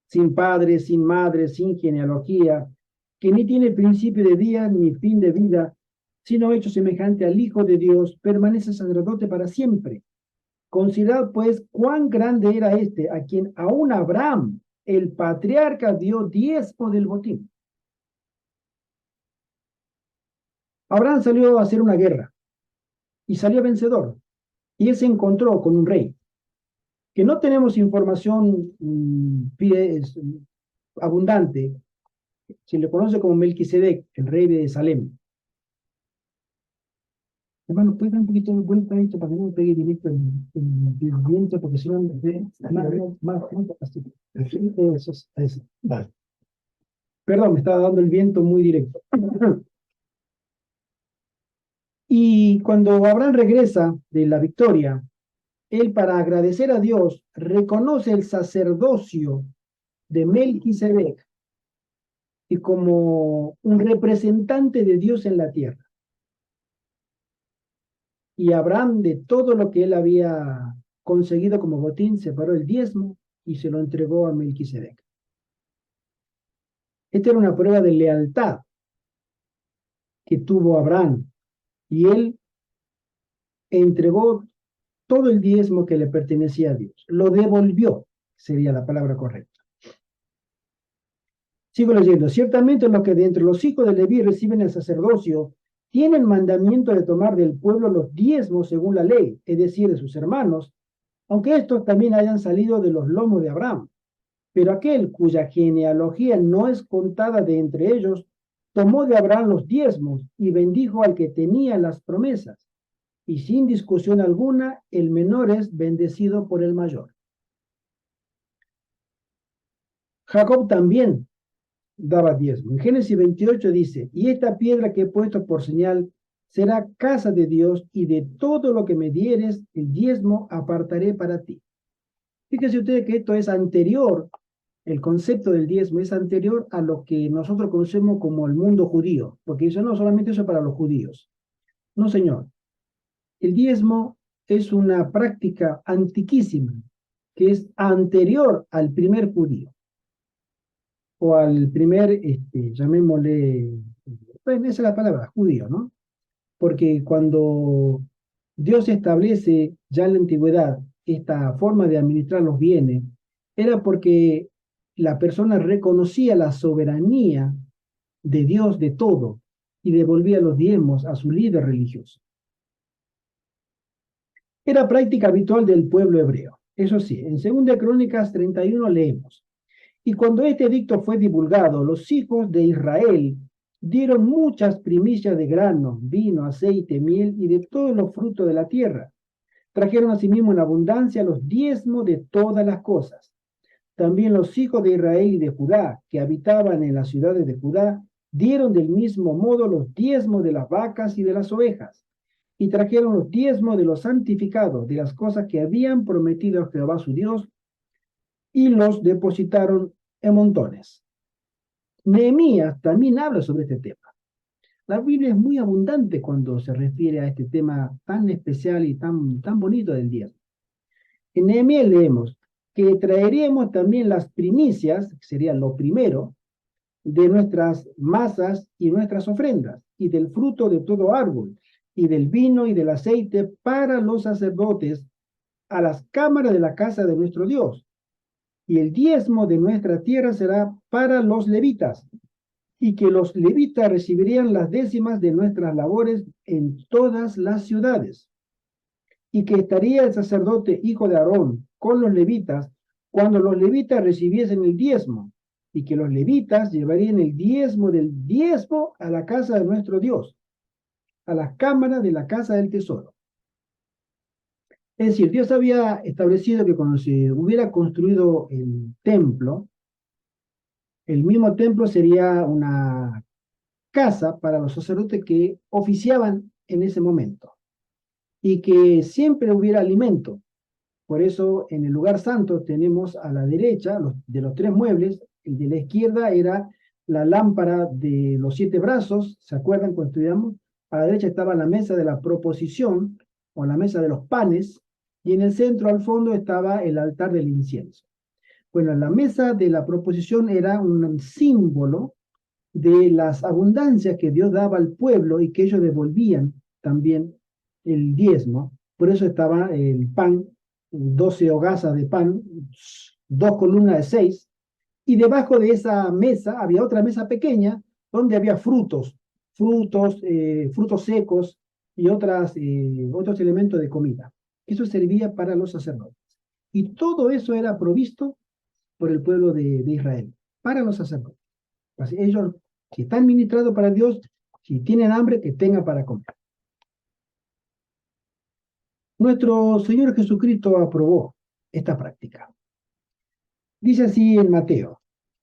sin padre, sin madre, sin genealogía, que ni tiene principio de día ni fin de vida, sino hecho semejante al Hijo de Dios, permanece sacerdote para siempre. Considerad pues cuán grande era este, a quien aún Abraham, el patriarca, dio diezmo del botín. Abraham salió a hacer una guerra y salió vencedor. Y él se encontró con un rey, que no tenemos información abundante. Se le conoce como Melquisedec, el rey de Salem. Hermano, ¿puedes dar un poquito de vuelta a esto para que no me pegue directo el viento? Porque si no, más así. Eso. Vale. Perdón, me estaba dando el viento muy directo. Y cuando Abraham regresa de la victoria, él, para agradecer a Dios, reconoce el sacerdocio de Melquisedec y como un representante de Dios en la tierra. Y Abraham, de todo lo que él había conseguido como botín, separó el diezmo y se lo entregó a Melquisedec. Esta era una prueba de lealtad que tuvo Abraham, y él entregó todo el diezmo que le pertenecía a Dios. Lo devolvió, sería la palabra correcta. Sigo leyendo. Ciertamente los que de entre los hijos de Leví reciben el sacerdocio tienen mandamiento de tomar del pueblo los diezmos según la ley, es decir, de sus hermanos, aunque estos también hayan salido de los lomos de Abraham. Pero aquel cuya genealogía no es contada de entre ellos, tomó de Abraham los diezmos y bendijo al que tenía las promesas. Y sin discusión alguna, el menor es bendecido por el mayor. Jacob también daba diezmo. En Génesis 28 dice, y esta piedra que he puesto por señal será casa de Dios, y de todo lo que me dieres, el diezmo apartaré para ti. Fíjense ustedes que esto es anterior, el concepto del diezmo es anterior a lo que nosotros conocemos como el mundo judío, porque eso no solamente eso es para los judíos. No, señor. El diezmo es una práctica antiquísima, que es anterior al primer judío, o al primer, llamémosle, bueno, esa es la palabra, judío, ¿no? Porque cuando Dios establece ya en la antigüedad esta forma de administrar los bienes, era porque la persona reconocía la soberanía de Dios de todo y devolvía los diezmos a su líder religioso. Era práctica habitual del pueblo hebreo. Eso sí, en 2 Crónicas 31 leemos: y cuando este edicto fue divulgado, los hijos de Israel dieron muchas primicias de grano, vino, aceite, miel y de todos los frutos de la tierra. Trajeron asimismo en abundancia los diezmos de todas las cosas. También los hijos de Israel y de Judá, que habitaban en las ciudades de Judá, dieron del mismo modo los diezmos de las vacas y de las ovejas. Y trajeron los diezmos de los santificados, de las cosas que habían prometido a Jehová su Dios, y los depositaron en montones. Nehemías también habla sobre este tema. La Biblia es muy abundante cuando se refiere a este tema tan especial y tan bonito del diezmo. En Nehemías leemos que traeríamos también las primicias, que sería lo primero, de nuestras masas y nuestras ofrendas, y del fruto de todo árbol, y del vino y del aceite para los sacerdotes, a las cámaras de la casa de nuestro Dios. Y el diezmo de nuestra tierra será para los levitas, y que los levitas recibirían las décimas de nuestras labores en todas las ciudades. Y que estaría el sacerdote hijo de Aarón con los levitas cuando los levitas recibiesen el diezmo, y que los levitas llevarían el diezmo del diezmo a la casa de nuestro Dios, a las cámaras de la casa del tesoro. Es decir, Dios había establecido que cuando se hubiera construido el templo, el mismo templo sería una casa para los sacerdotes que oficiaban en ese momento y que siempre hubiera alimento. Por eso en el lugar santo tenemos a la derecha de los tres muebles, el de la izquierda era la lámpara de los 7 brazos, ¿se acuerdan cuando estudiamos? A la derecha estaba la mesa de la proposición o la mesa de los panes y en el centro al fondo estaba el altar del incienso. Bueno, la mesa de la proposición era un símbolo de las abundancias que Dios daba al pueblo y que ellos devolvían también el diezmo. Por eso estaba el pan, 12 hogazas de pan, 2 columnas de 6, y debajo de esa mesa había otra mesa pequeña donde había frutos secos y otros elementos de comida. Eso servía para los sacerdotes. Y todo eso era provisto por el pueblo de Israel, para los sacerdotes. Así, ellos, si están ministrados para Dios, si tienen hambre, que tengan para comer. Nuestro Señor Jesucristo aprobó esta práctica. Dice así en Mateo: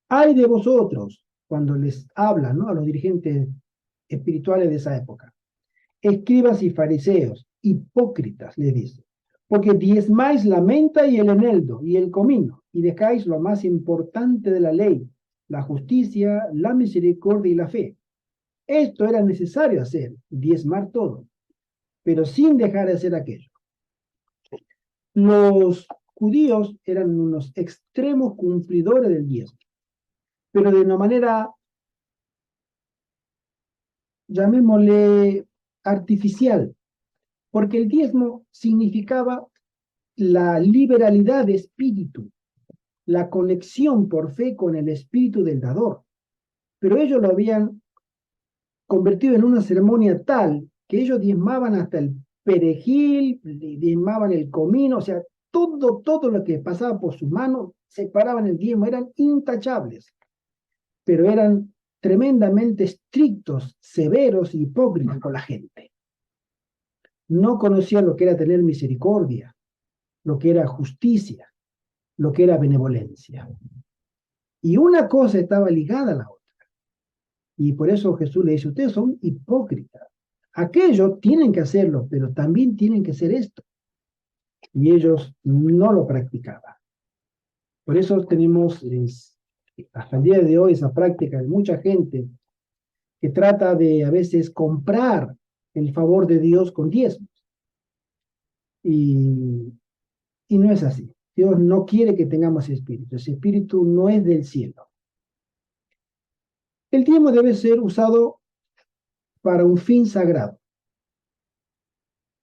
ay de vosotros, cuando les hablan, ¿no?, a los dirigentes espirituales de esa época, escribas y fariseos, hipócritas, les dice, porque diezmáis la menta y el eneldo y el comino, y dejáis lo más importante de la ley, la justicia, la misericordia y la fe. Esto era necesario hacer, diezmar todo, pero sin dejar de hacer aquello. Los judíos eran unos extremos cumplidores del diezmo, pero de una manera, llamémosle, artificial, porque el diezmo significaba la liberalidad de espíritu, la conexión por fe con el espíritu del dador. Pero ellos lo habían convertido en una ceremonia tal que ellos diezmaban hasta el perejil, diezmaban el comino, o sea, todo lo que pasaba por sus manos, separaban el diezmo, eran intachables, pero eran tremendamente estrictos, severos y hipócritas con la gente. No conocían lo que era tener misericordia, lo que era justicia, lo que era benevolencia. Y una cosa estaba ligada a la otra. Y por eso Jesús le dice: ustedes son hipócritas. Aquellos tienen que hacerlo, pero también tienen que hacer esto. Y ellos no lo practicaban. Por eso tenemos hasta el día de hoy esa práctica de mucha gente que trata de a veces comprar el favor de Dios con diezmos. Y, y no es así. Dios no quiere que tengamos espíritu. Ese espíritu no es del cielo. El diezmo debe ser usado para un fin sagrado.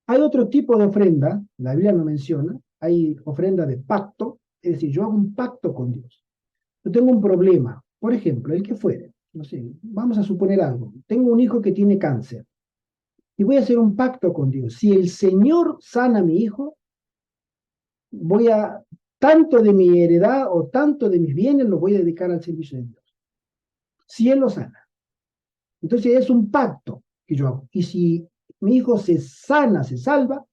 Hay otro tipo de ofrenda, la Biblia no menciona, hay ofrenda de pacto, es decir, yo hago un pacto con Dios. Yo tengo un problema, por ejemplo, el que fuere, no sé, vamos a suponer algo. Tengo un hijo que tiene cáncer y voy a hacer un pacto con Dios. Si el Señor sana a mi hijo, voy a, tanto de mi heredad o tanto de mis bienes lo voy a dedicar al servicio de Dios. Si Él lo sana. Entonces es un pacto que yo hago. Y si mi hijo se sana, se salva,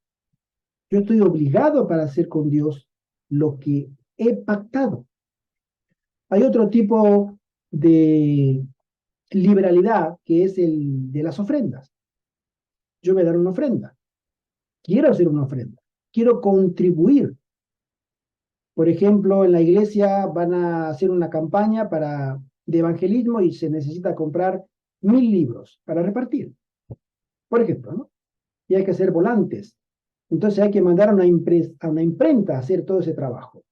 yo estoy obligado para hacer con Dios lo que he pactado. Hay otro tipo de liberalidad que es el de las ofrendas. Yo voy a dar una ofrenda. Quiero hacer una ofrenda. Quiero contribuir. Por ejemplo, en la iglesia van a hacer una campaña de evangelismo y se necesita comprar 1000 libros para repartir. Por ejemplo, ¿no? Y hay que hacer volantes. Entonces hay que mandar a una imprenta a hacer todo ese trabajo.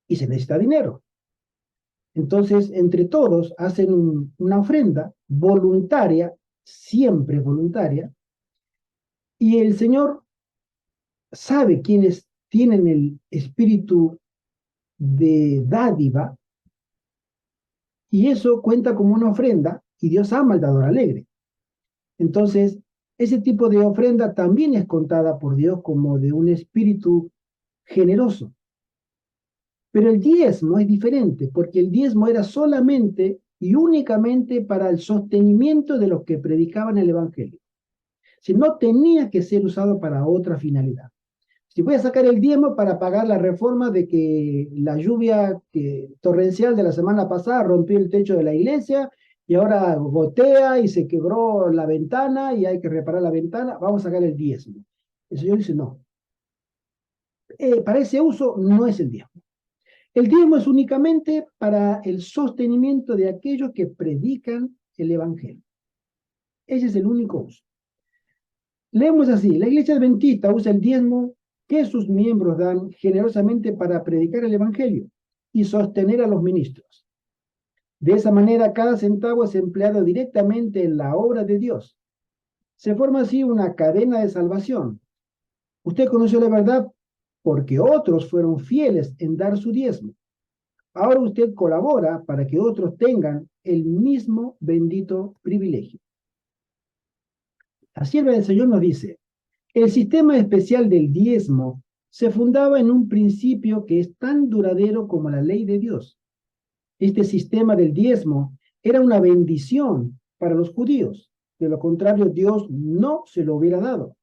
Y se necesita dinero. Entonces, entre todos hacen una ofrenda voluntaria, siempre voluntaria, y el Señor sabe quiénes tienen el espíritu de dádiva, y eso cuenta como una ofrenda, y Dios ama al dador alegre. Entonces, ese tipo de ofrenda también es contada por Dios como de un espíritu generoso. Pero el diezmo es diferente, porque el diezmo era solamente y únicamente para el sostenimiento de los que predicaban el Evangelio. Si no tenía que ser usado para otra finalidad. Si voy a sacar el diezmo para pagar la reforma de que la lluvia torrencial de la semana pasada rompió el techo de la iglesia y ahora gotea y se quebró la ventana y hay que reparar la ventana, vamos a sacar el diezmo. El Señor dice no. Para ese uso no es el diezmo. El diezmo es únicamente para el sostenimiento de aquellos que predican el Evangelio. Ese es el único uso. Leemos así, la iglesia adventista usa el diezmo que sus miembros dan generosamente para predicar el Evangelio y sostener a los ministros. De esa manera, cada centavo es empleado directamente en la obra de Dios. Se forma así una cadena de salvación. Usted conoció la verdad porque otros fueron fieles en dar su diezmo. Ahora usted colabora para que otros tengan el mismo bendito privilegio. La sierva del Señor nos dice, el sistema especial del diezmo se fundaba en un principio que es tan duradero como la ley de Dios. Este sistema del diezmo era una bendición para los judíos. De lo contrario, Dios no se lo hubiera dado.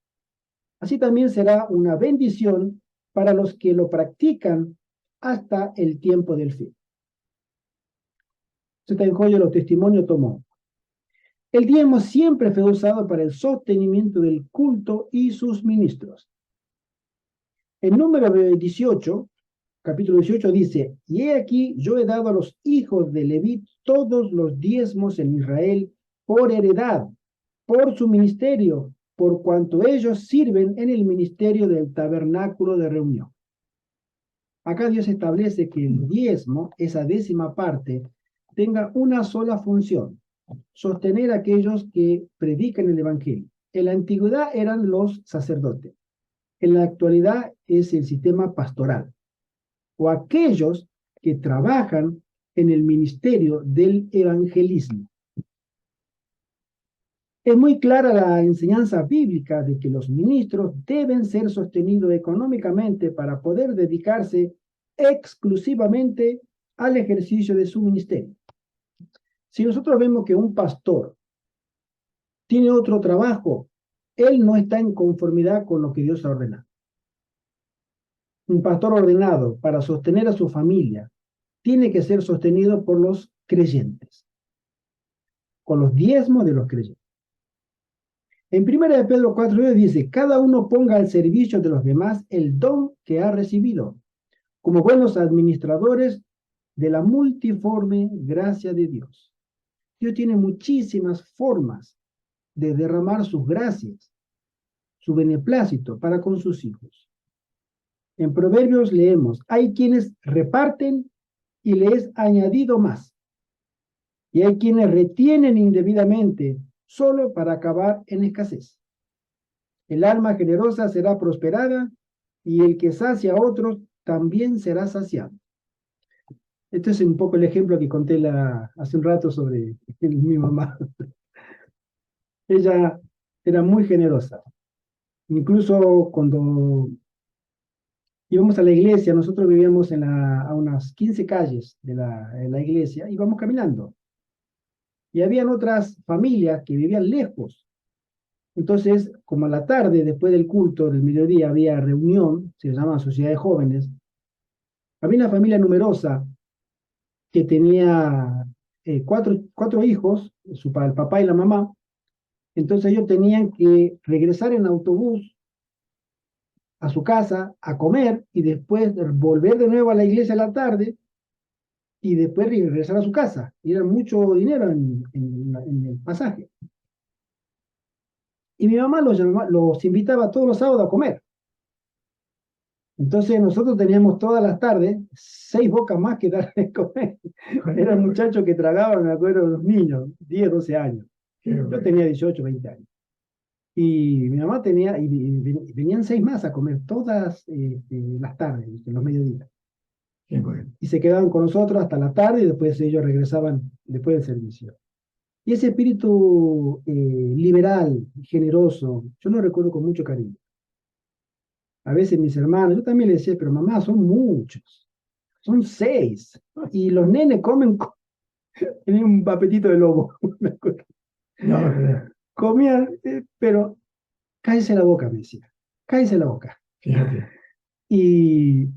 Así también será una bendición para los que lo practican hasta el tiempo del fin. Joyo los testimonios tomó. El diezmo siempre fue usado para el sostenimiento del culto y sus ministros. En número 18, capítulo 18 dice, y he aquí yo he dado a los hijos de Leví todos los diezmos en Israel por heredad, por su ministerio, por cuanto ellos sirven en el ministerio del tabernáculo de reunión. Acá Dios establece que el diezmo, esa décima parte, tenga una sola función, sostener a aquellos que predican el Evangelio. En la antigüedad eran los sacerdotes. En la actualidad es el sistema pastoral o aquellos que trabajan en el ministerio del evangelismo. Es muy clara la enseñanza bíblica de que los ministros deben ser sostenidos económicamente para poder dedicarse exclusivamente al ejercicio de su ministerio. Si nosotros vemos que un pastor tiene otro trabajo, él no está en conformidad con lo que Dios ha ordenado. Un pastor ordenado para sostener a su familia tiene que ser sostenido por los creyentes, con los diezmos de los creyentes. En 1 de Pedro 4:10 dice, cada uno ponga al servicio de los demás el don que ha recibido, como buenos administradores de la multiforme gracia de Dios. Dios tiene muchísimas formas de derramar sus gracias. su beneplácito para con sus hijos. En Proverbios leemos, hay quienes reparten y le es añadido más. Y hay quienes retienen indebidamente solo para acabar en escasez. El alma generosa será prosperada y el que sacia a otros también será saciado. Este es un poco el ejemplo que conté hace un rato sobre mi mamá. Ella era muy generosa. Incluso cuando íbamos a la iglesia, nosotros vivíamos a unas 15 calles de la iglesia, íbamos caminando. Y habían otras familias que vivían lejos. Entonces, como a la tarde, después del culto, del mediodía, había reunión, se llamaba Sociedad de Jóvenes, había una familia numerosa que tenía cuatro hijos, el papá y la mamá. Entonces ellos tenían que regresar en autobús a su casa a comer y después volver de nuevo a la iglesia a la tarde y después regresar a su casa. Y era mucho dinero en el pasaje. Y mi mamá los invitaba todos los sábados a comer. Entonces nosotros teníamos todas las tardes 6 bocas más que dar de comer. Eran muchachos que tragaban, me acuerdo, los niños, 10, 12 años. Yo tenía 18, 20 años. Y mi mamá tenía, y venían 6 más a comer todas las tardes, en los mediodías. Y se quedaban con nosotros hasta la tarde y después ellos regresaban después del servicio. Y ese espíritu liberal, generoso, yo lo recuerdo con mucho cariño. A veces mis hermanos, yo también les decía, pero mamá, son muchos, son 6. Y los nenes comen, tenían un apetito de lobo. No, Comían, pero cállese la boca, me decía, cállese la boca. fíjate, Y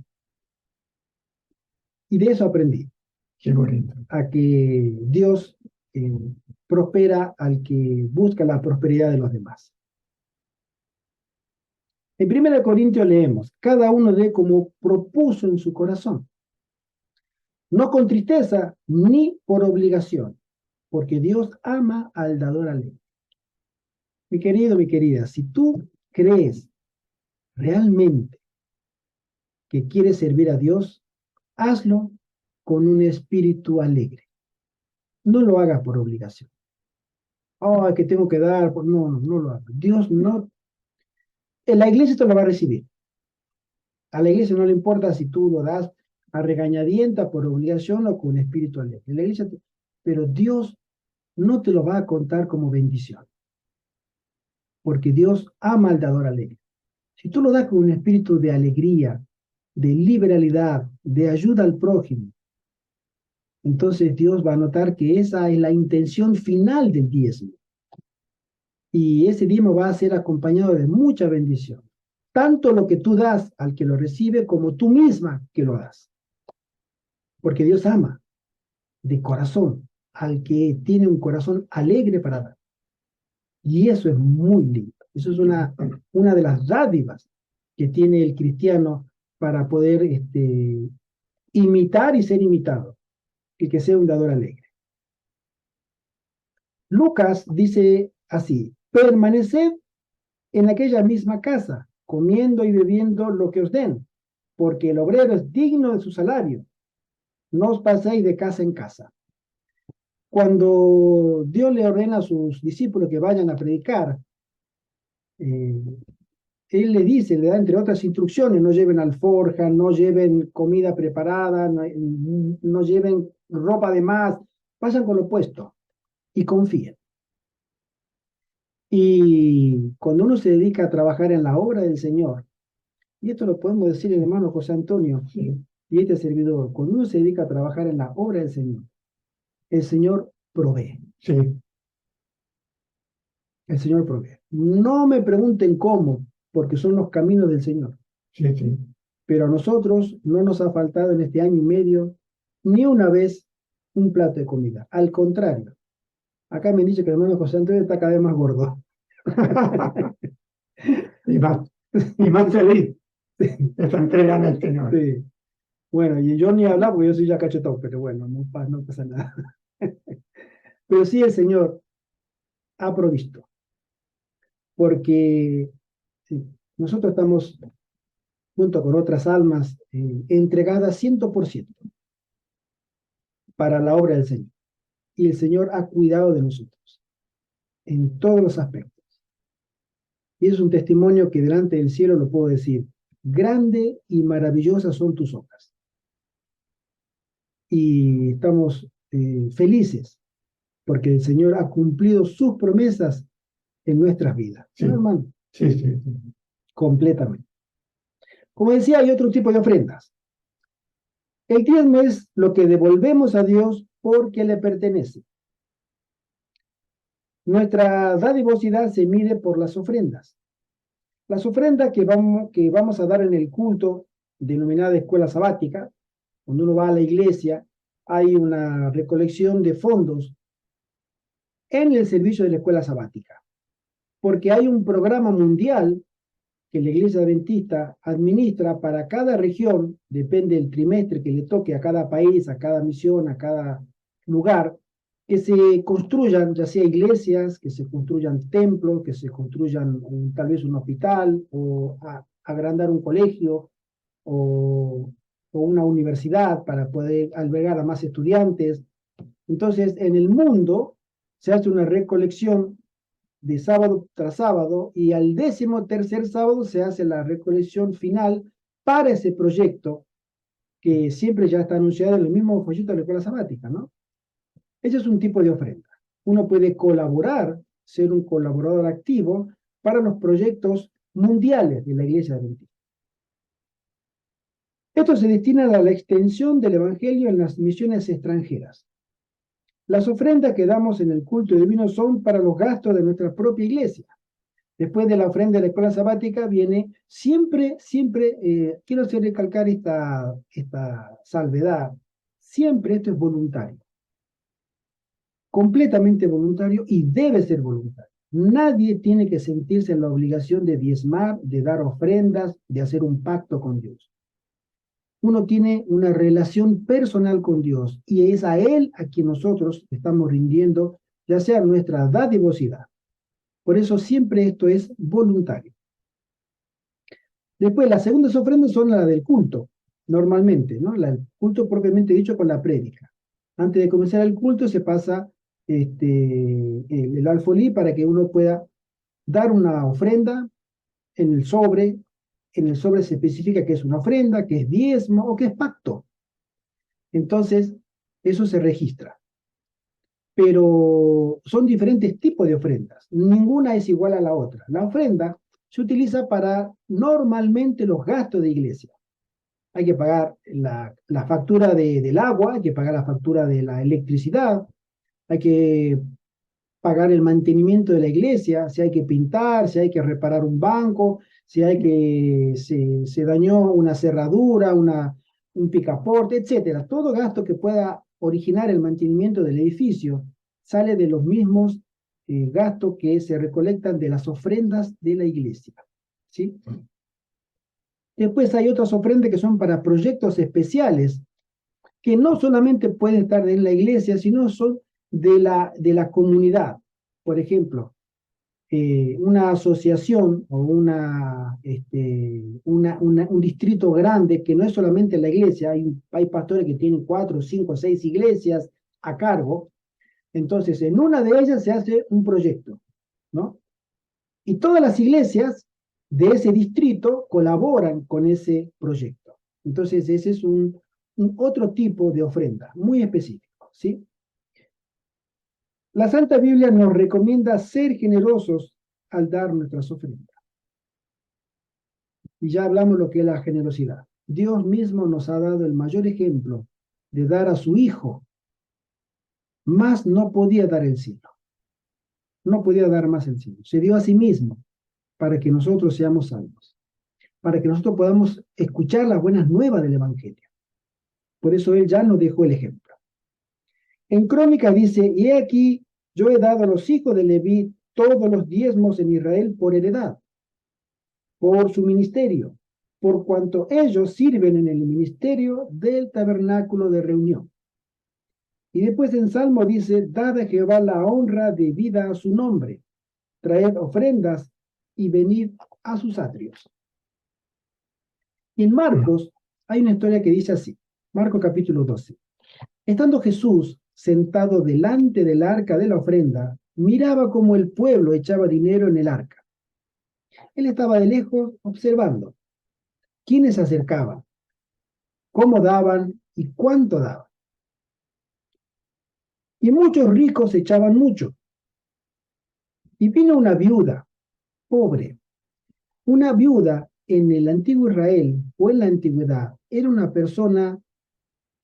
de eso aprendí, qué bonito. a que Dios prospera al que busca la prosperidad de los demás. En 1 Corintios leemos, cada uno dé como propuso en su corazón, no con tristeza ni por obligación, porque Dios ama al dador alegre. Mi querido, mi querida, si tú crees realmente que quieres servir a Dios, hazlo con un espíritu alegre. No lo hagas por obligación. Oh, es que tengo que dar. No, no, no lo hagas. Dios no. En la iglesia te lo va a recibir. A la iglesia no le importa si tú lo das a regañadienta por obligación o con espíritu alegre. La iglesia pero Dios no te lo va a contar como bendición. Porque Dios ama al dador alegre. Si tú lo das con un espíritu de alegría, de liberalidad, de ayuda al prójimo, entonces Dios va a notar que esa es la intención final del diezmo. Y ese diezmo va a ser acompañado de mucha bendición. Tanto lo que tú das al que lo recibe como tú misma que lo das. Porque Dios ama de corazón al que tiene un corazón alegre para dar. Y eso es muy lindo. Eso es una de las dádivas que tiene el cristiano para poder imitar y ser imitado. Y que sea un dador alegre. Lucas dice así, permaneced en aquella misma casa, comiendo y bebiendo lo que os den, porque el obrero es digno de su salario. No os paséis de casa en casa. Cuando Dios le ordena a sus discípulos que vayan a predicar, Él le dice, le da entre otras instrucciones, no lleven alforja, no lleven comida preparada, no lleven ropa de más, vayan con lo puesto y confíen. Y cuando uno se dedica a trabajar en la obra del Señor, y esto lo podemos decir el hermano José Antonio y este servidor, cuando uno se dedica a trabajar en la obra del Señor, el Señor provee. Sí, El Señor provee. No me pregunten cómo, porque son los caminos del Señor. sí, sí. Pero a nosotros no nos ha faltado en este año y medio ni una vez un plato de comida. Al contrario, acá me han dicho que el hermano José Antonio está cada vez más gordo. y más feliz esa entrega al Señor. Sí. Bueno, y yo ni hablar porque yo soy ya cachetón, pero bueno, no pasa nada. Pero sí el Señor ha provisto, porque Sí. Nosotros estamos, junto con otras almas, entregadas 100% para la obra del Señor. Y el Señor ha cuidado de nosotros en todos los aspectos. Y es un testimonio que delante del cielo lo puedo decir. Grande y maravillosas son tus obras. Y estamos felices porque el Señor ha cumplido sus promesas en nuestras vidas. Sí. ¿No, hermano? Sí, sí, sí. Completamente. Como decía, hay otro tipo de ofrendas. El diezmo es lo que devolvemos a Dios porque le pertenece. Nuestra dadivosidad se mide por las ofrendas. Las ofrendas que vamos a dar en el culto, denominada escuela sabática, cuando uno va a la iglesia, hay una recolección de fondos en el servicio de la escuela sabática, porque hay un programa mundial que la iglesia adventista administra para cada región, depende del trimestre que le toque a cada país, a cada misión, a cada lugar, que se construyan, ya sea iglesias, que se construyan templos, que se construyan tal vez un hospital, o agrandar un colegio, o una universidad para poder albergar a más estudiantes. Entonces, en el mundo se hace una recolección de sábado tras sábado y al 13º sábado se hace la recolección final para ese proyecto que siempre ya está anunciado en el mismo folleto de la escuela sabática, ¿no? Ese es un tipo de ofrenda. Uno puede colaborar, ser un colaborador activo para los proyectos mundiales de la Iglesia Adventista. Esto se destina a la extensión del Evangelio en las misiones extranjeras. Las ofrendas que damos en el culto divino son para los gastos de nuestra propia iglesia. Después de la ofrenda de la escuela sabática viene siempre, quiero hacer recalcar esta salvedad, siempre esto es voluntario, completamente voluntario y debe ser voluntario. Nadie tiene que sentirse en la obligación de diezmar, de dar ofrendas, de hacer un pacto con Dios. Uno tiene una relación personal con Dios y es a Él a quien nosotros estamos rindiendo, ya sea nuestra dadivosidad. Por eso siempre esto es voluntario. Después, las segundas ofrendas son las del culto, normalmente, ¿no? El culto propiamente dicho con la prédica. Antes de comenzar el culto se pasa el alfolí para que uno pueda dar una ofrenda en el sobre. En el sobre se especifica que es una ofrenda, que es diezmo o que es pacto. Entonces, eso se registra. Pero son diferentes tipos de ofrendas. Ninguna es igual a la otra. La ofrenda se utiliza para normalmente los gastos de iglesia. Hay que pagar la factura del agua, hay que pagar la factura de la electricidad, hay que pagar el mantenimiento de la iglesia, si hay que pintar, si hay que reparar un banco, si hay que se dañó una cerradura, un picaporte, etcétera. Todo gasto que pueda originar el mantenimiento del edificio sale de los mismos gastos que se recolectan de las ofrendas de la iglesia, ¿sí? Después hay otras ofrendas que son para proyectos especiales, que no solamente pueden estar en la iglesia, sino son de la comunidad. Por ejemplo, una asociación o un distrito grande que no es solamente la iglesia, hay pastores que tienen 4, 5, 6 iglesias a cargo. Entonces, en una de ellas se hace un proyecto, ¿no? Y todas las iglesias de ese distrito colaboran con ese proyecto. Entonces, ese es un otro tipo de ofrenda, muy específico, ¿sí? La Santa Biblia nos recomienda ser generosos al dar nuestras ofrendas. Y ya hablamos lo que es la generosidad. Dios mismo nos ha dado el mayor ejemplo de dar a su Hijo, más no podía dar el cielo. No podía dar más el cielo. Se dio a sí mismo para que nosotros seamos salvos, para que nosotros podamos escuchar las buenas nuevas del Evangelio. Por eso Él ya nos dejó el ejemplo. En Crónica dice, y he aquí, yo he dado a los hijos de Leví todos los diezmos en Israel por heredad, por su ministerio, por cuanto ellos sirven en el ministerio del tabernáculo de reunión. Y después en Salmo dice, dad a Jehová la honra debida a su nombre, traed ofrendas y venid a sus atrios. Y en Marcos hay una historia que dice así, Marcos capítulo 12. Estando Jesús sentado delante del arca de la ofrenda, miraba cómo el pueblo echaba dinero en el arca. Él estaba de lejos observando quiénes se acercaban, cómo daban y cuánto daban. Y muchos ricos echaban mucho. Y vino una viuda, pobre. Una viuda en el antiguo Israel o en la antigüedad era una persona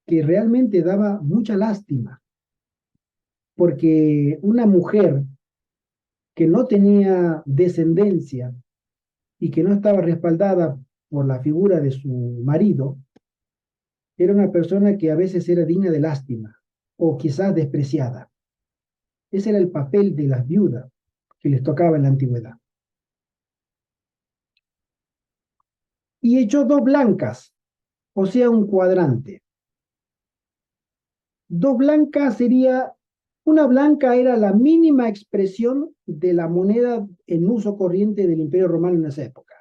que realmente daba mucha lástima, porque una mujer que no tenía descendencia y que no estaba respaldada por la figura de su marido, era una persona que a veces era digna de lástima o quizás despreciada. Ese era el papel de las viudas que les tocaba en la antigüedad. Y echó 2 blancas, o sea, un cuadrante. 2 blancas sería, una blanca era la mínima expresión de la moneda en uso corriente del Imperio Romano en esa época.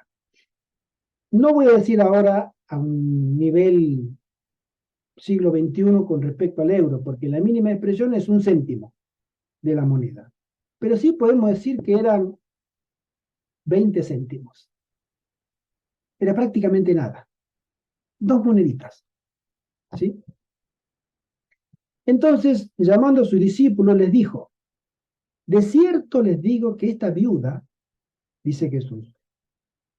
No voy a decir ahora a un nivel siglo XXI con respecto al euro, porque la mínima expresión es 1 céntimo de la moneda. Pero sí podemos decir que eran 20 céntimos. Era prácticamente nada. 2 moneditas. ¿Sí? Entonces, llamando a sus discípulos, les dijo, de cierto les digo que esta viuda, dice Jesús,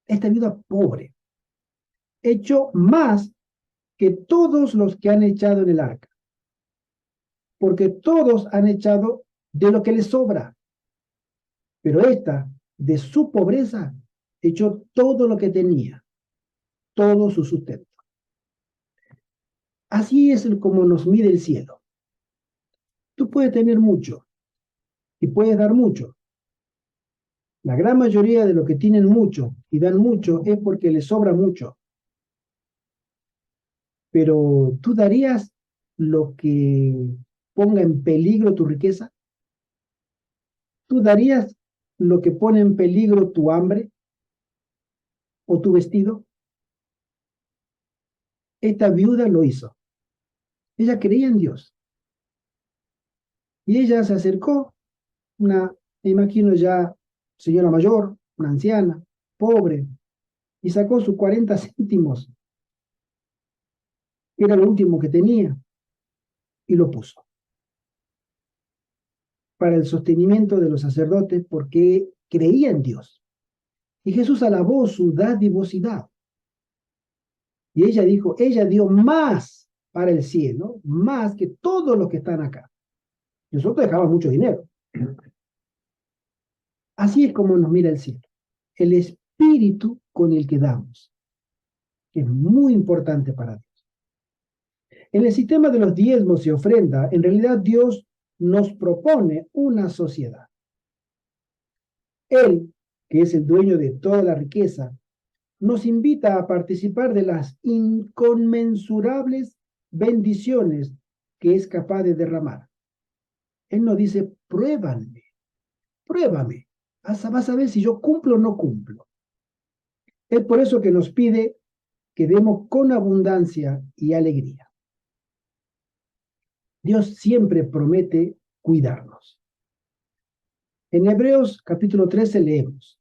esta viuda pobre, echó más que todos los que han echado en el arca, porque todos han echado de lo que les sobra, pero esta, de su pobreza, echó todo lo que tenía, todo su sustento. Así es como nos mide el cielo. Tú puedes tener mucho y puedes dar mucho. La gran mayoría de los que tienen mucho y dan mucho es porque les sobra mucho. Pero ¿tú darías lo que ponga en peligro tu riqueza? ¿Tú darías lo que pone en peligro tu hambre o tu vestido? Esta viuda lo hizo. Ella creía en Dios. Y ella se acercó, me imagino ya señora mayor, una anciana, pobre, y sacó sus 40 céntimos, que era lo último que tenía, y lo puso para el sostenimiento de los sacerdotes porque creía en Dios. Y Jesús alabó su dadivosidad. Y ella dijo, ella dio más para el cielo, más que todos los que están acá. Nosotros dejamos mucho dinero. Así es como nos mira el cielo. El espíritu con el que damos, que es muy importante para Dios. En el sistema de los diezmos y ofrenda, en realidad Dios nos propone una sociedad. Él, que es el dueño de toda la riqueza, nos invita a participar de las inconmensurables bendiciones que es capaz de derramar. Él nos dice, pruébame, pruébame, vas a ver si yo cumplo o no cumplo. Es por eso que nos pide que demos con abundancia y alegría. Dios siempre promete cuidarnos. En Hebreos capítulo 13 leemos,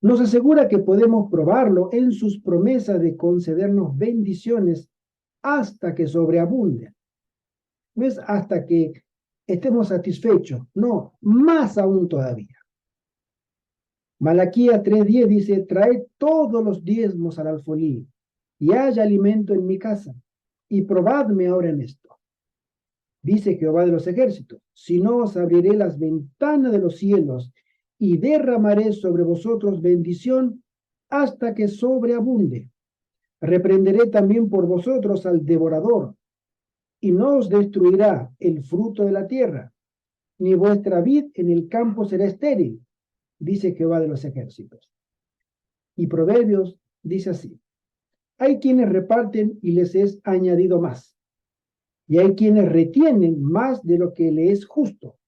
nos asegura que podemos probarlo en sus promesas de concedernos bendiciones hasta que sobreabunden. No es hasta que estemos satisfechos, no, más aún todavía. Malaquías 3:10 dice, traed todos los diezmos al alfolí y haya alimento en mi casa, y probadme ahora en esto. Dice Jehová de los ejércitos, si no os abriré las ventanas de los cielos y derramaré sobre vosotros bendición hasta que sobreabunde. Reprenderé también por vosotros al devorador, y no os destruirá el fruto de la tierra, ni vuestra vid en el campo será estéril, dice Jehová de los ejércitos. Y Proverbios dice así, hay quienes reparten y les es añadido más, y hay quienes retienen más de lo que le es justo,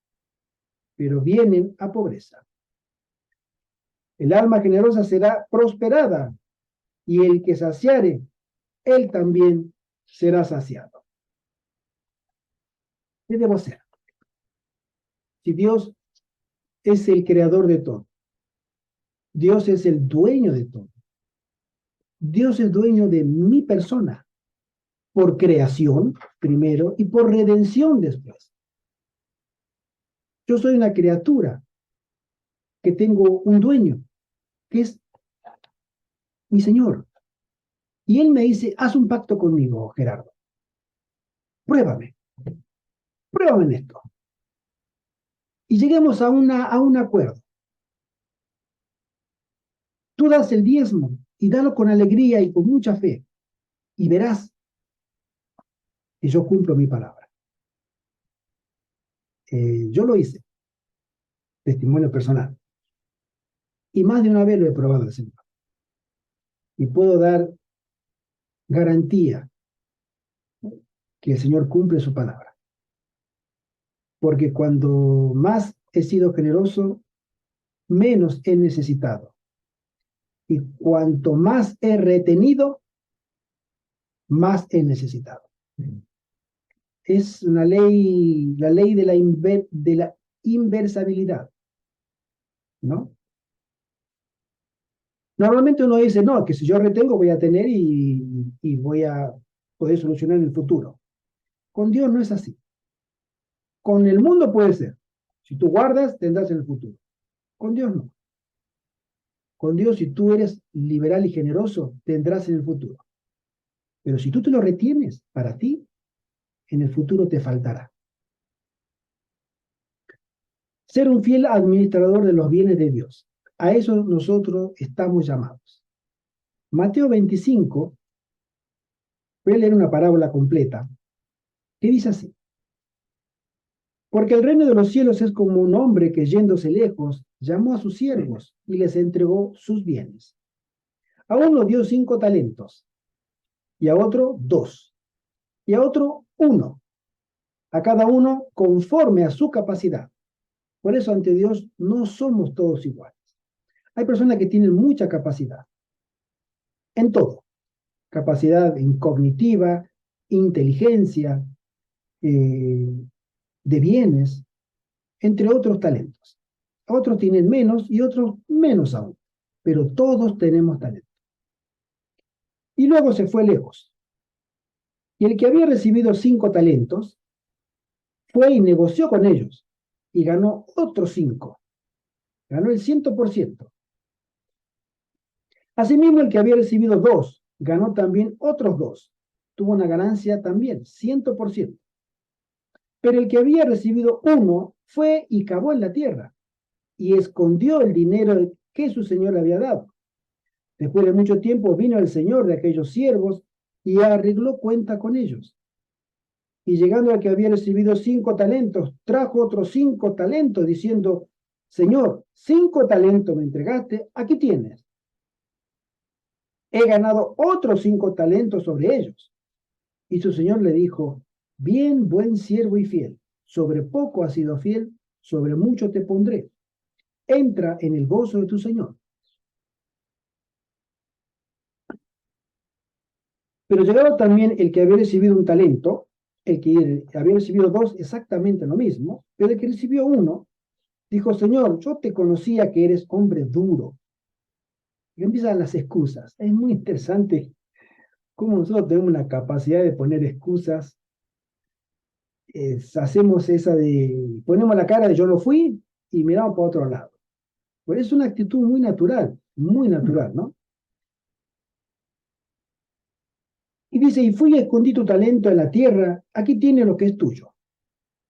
pero vienen a pobreza. El alma generosa será prosperada, y el que saciare, él también será saciado. ¿Qué debo hacer? Si Dios es el creador de todo, Dios es el dueño de todo, Dios es dueño de mi persona, por creación primero y por redención después. Yo soy una criatura que tengo un dueño, que es mi Señor. Y Él me dice, haz un pacto conmigo, Gerardo. Pruébame, pruébame en esto. Y lleguemos a un acuerdo. Tú das el diezmo y dalo con alegría y con mucha fe. Y verás que yo cumplo mi palabra. Yo lo hice, testimonio personal. Y más de una vez lo he probado al Señor. Y puedo dar garantía que el Señor cumple su palabra. Porque cuando más he sido generoso, menos he necesitado. Y cuanto más he retenido, más he necesitado. Es una ley, la ley de la inversabilidad, ¿no? Normalmente uno dice, no, que si yo retengo voy a tener y voy a poder solucionar en el futuro. Con Dios no es así. Con el mundo puede ser. Si tú guardas, tendrás en el futuro. Con Dios no. Con Dios, si tú eres liberal y generoso, tendrás en el futuro. Pero si tú te lo retienes para ti, en el futuro te faltará. Ser un fiel administrador de los bienes de Dios. A eso nosotros estamos llamados. Mateo 25, voy a leer una parábola completa, que dice así. Porque el reino de los cielos es como un hombre que yéndose lejos, llamó a sus siervos y les entregó sus bienes. A uno dio 5 talentos, y a otro 2, y a otro 1, a cada uno conforme a su capacidad. Por eso ante Dios no somos todos iguales. Hay personas que tienen mucha capacidad, en todo. Capacidad cognitiva, inteligencia, de bienes, entre otros talentos. Otros tienen menos y otros menos aún, pero todos tenemos talento. Y luego se fue lejos. Y el que había recibido 5 talentos fue y negoció con ellos y ganó otros 5. Ganó el 100%. Asimismo, el que había recibido 2 ganó también otros 2. Tuvo una ganancia también, 100%. Pero el que había recibido 1 fue y cavó en la tierra y escondió el dinero que su señor le había dado. Después de mucho tiempo vino el señor de aquellos siervos y arregló cuenta con ellos. Y llegando al que había recibido 5 talentos, trajo otros 5 talentos, diciendo, Señor, 5 talentos me entregaste, aquí tienes. He ganado otros 5 talentos sobre ellos. Y su señor le dijo, bien, buen siervo y fiel, sobre poco has sido fiel, sobre mucho te pondré. Entra en el gozo de tu señor. Pero llegado también el que había recibido un talento, el que había recibido 2, exactamente lo mismo, pero el que recibió 1, dijo, Señor, yo te conocía que eres hombre duro. Y empiezan las excusas. Es muy interesante cómo nosotros tenemos una capacidad de poner excusas. Hacemos esa de, ponemos la cara de yo no fui y miramos para otro lado. Pues es una actitud muy natural, ¿no? Y dice, y fui y escondí tu talento en la tierra, aquí tiene lo que es tuyo.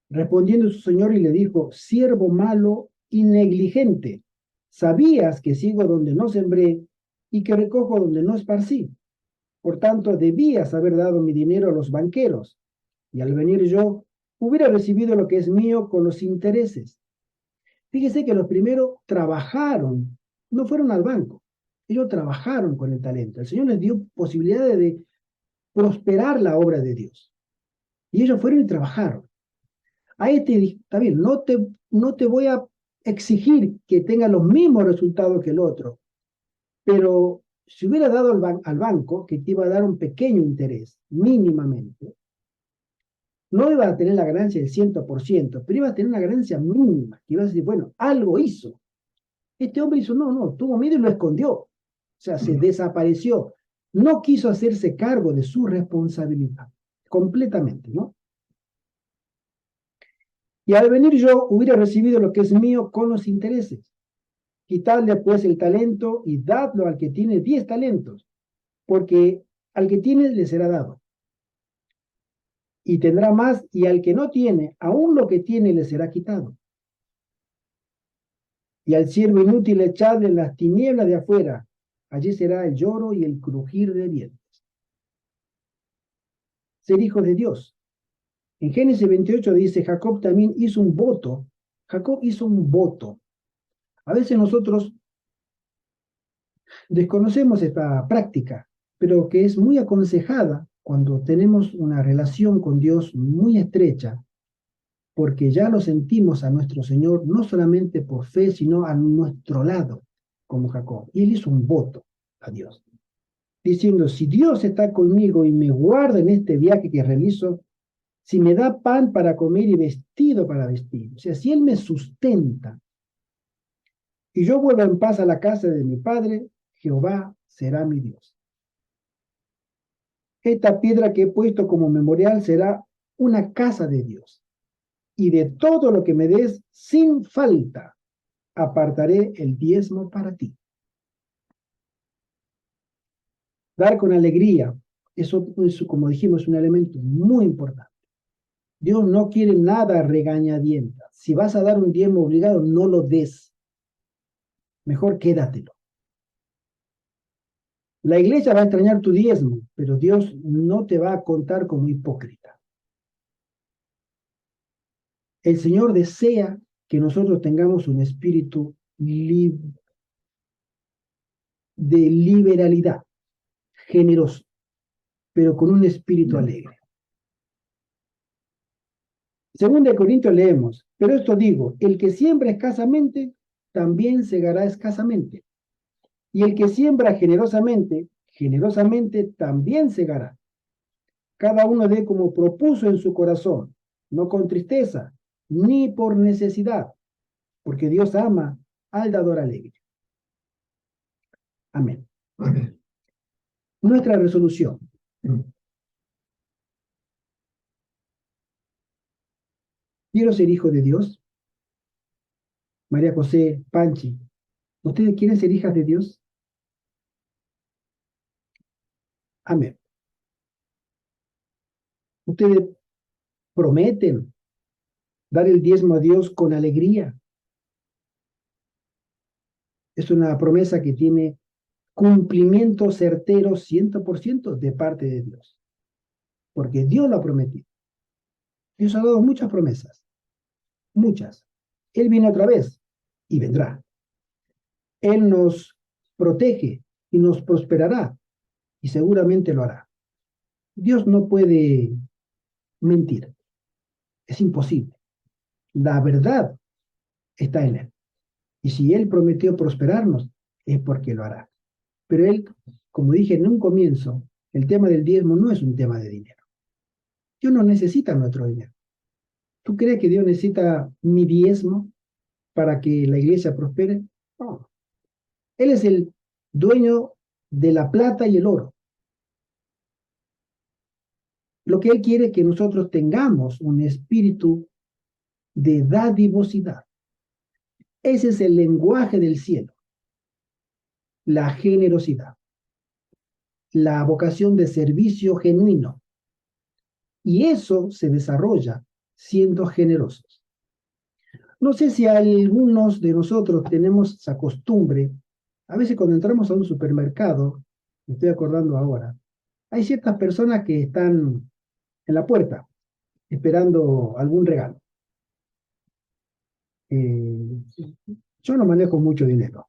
Respondiendo su señor y le dijo, siervo malo y negligente, sabías que sigo donde no sembré y que recojo donde no esparcí. Por tanto, debías haber dado mi dinero a los banqueros, y al venir yo, hubiera recibido lo que es mío con los intereses. Fíjese que los primeros trabajaron, no fueron al banco, ellos trabajaron con el talento. El Señor les dio posibilidades de prosperar la obra de Dios. Y ellos fueron y trabajaron. A este, está bien, no te voy a exigir que tenga los mismos resultados que el otro, pero si hubiera dado al banco, que te iba a dar un pequeño interés, mínimamente, no iba a tener la ganancia del 100%, pero iba a tener una ganancia mínima, que iba a decir, bueno, algo hizo. Este hombre hizo, no, tuvo miedo y lo escondió. O sea, se desapareció. No quiso hacerse cargo de su responsabilidad, completamente, ¿no? Y al venir yo hubiera recibido lo que es mío con los intereses. Quitadle pues el talento y dadlo al que tiene 10 talentos, porque al que tiene le será dado. Y tendrá más, y al que no tiene, aún lo que tiene le será quitado. Y al siervo inútil echadle en las tinieblas de afuera. Allí será el lloro y el crujir de dientes. Ser hijos de Dios. En Génesis 28 dice, Jacob también hizo un voto. Jacob hizo un voto. A veces nosotros desconocemos esta práctica, pero que es muy aconsejada cuando tenemos una relación con Dios muy estrecha, porque ya lo sentimos a nuestro Señor, no solamente por fe, sino a nuestro lado, como Jacob. Y él hizo un voto a Dios, diciendo, si Dios está conmigo y me guarda en este viaje que realizo, si me da pan para comer y vestido para vestir, o sea, si Él me sustenta y yo vuelvo en paz a la casa de mi Padre, Jehová será mi Dios. Esta piedra que he puesto como memorial será una casa de Dios, y de todo lo que me des, sin falta, apartaré el diezmo para ti. Dar con alegría, eso como dijimos, es un elemento muy importante. Dios no quiere nada regañadienta. Si vas a dar un diezmo obligado, no lo des. Mejor quédatelo. La iglesia va a extrañar tu diezmo, pero Dios no te va a contar como hipócrita. El Señor desea que nosotros tengamos un espíritu de liberalidad, generoso, pero con un espíritu alegre. Según de Corintios leemos, pero esto digo, el que siembra escasamente, también segará escasamente. Y el que siembra generosamente, generosamente también segará. Cada uno dé como propuso en su corazón, no con tristeza, ni por necesidad, porque Dios ama al dador alegre. Amén. Amén. Nuestra resolución. Quiero ser hijo de Dios. María José, Panchi, ¿ustedes quieren ser hijas de Dios? Amén. Ustedes prometen dar el diezmo a Dios con alegría. Es una promesa que tiene cumplimiento certero 100% de parte de Dios, porque Dios lo ha prometido. Dios ha dado muchas promesas, muchas. Él viene otra vez y vendrá. Él nos protege y nos prosperará y seguramente lo hará. Dios no puede mentir, es imposible. La verdad está en Él. Y si Él prometió prosperarnos, es porque lo hará. Pero Él, como dije en un comienzo, el tema del diezmo no es un tema de dinero. Dios no necesita nuestro dinero. ¿Tú crees que Dios necesita mi diezmo para que la iglesia prospere? No. Él es el dueño de la plata y el oro. Lo que Él quiere es que nosotros tengamos un espíritu de dadivosidad. Ese es el lenguaje del cielo. La generosidad. La vocación de servicio genuino. Y eso se desarrolla siendo generosos. No sé si algunos de nosotros tenemos esa costumbre. A veces cuando entramos a un supermercado, me estoy acordando ahora, hay ciertas personas que están en la puerta esperando algún regalo. Eh, yo no manejo mucho dinero,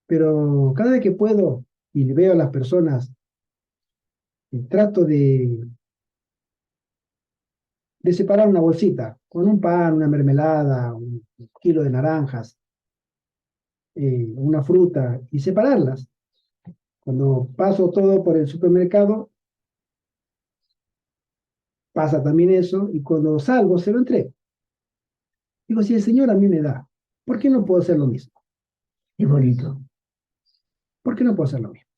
pero cada vez que puedo y veo a las personas, trato de separar una bolsita con un pan, una mermelada, un kilo de naranjas, una fruta y separarlas. Cuando paso todo por el supermercado, pasa también eso y cuando salgo se lo entrego. Digo, si el Señor a mí me da, ¿por qué no puedo hacer lo mismo? Qué bonito. ¿Por qué no puedo hacer lo mismo?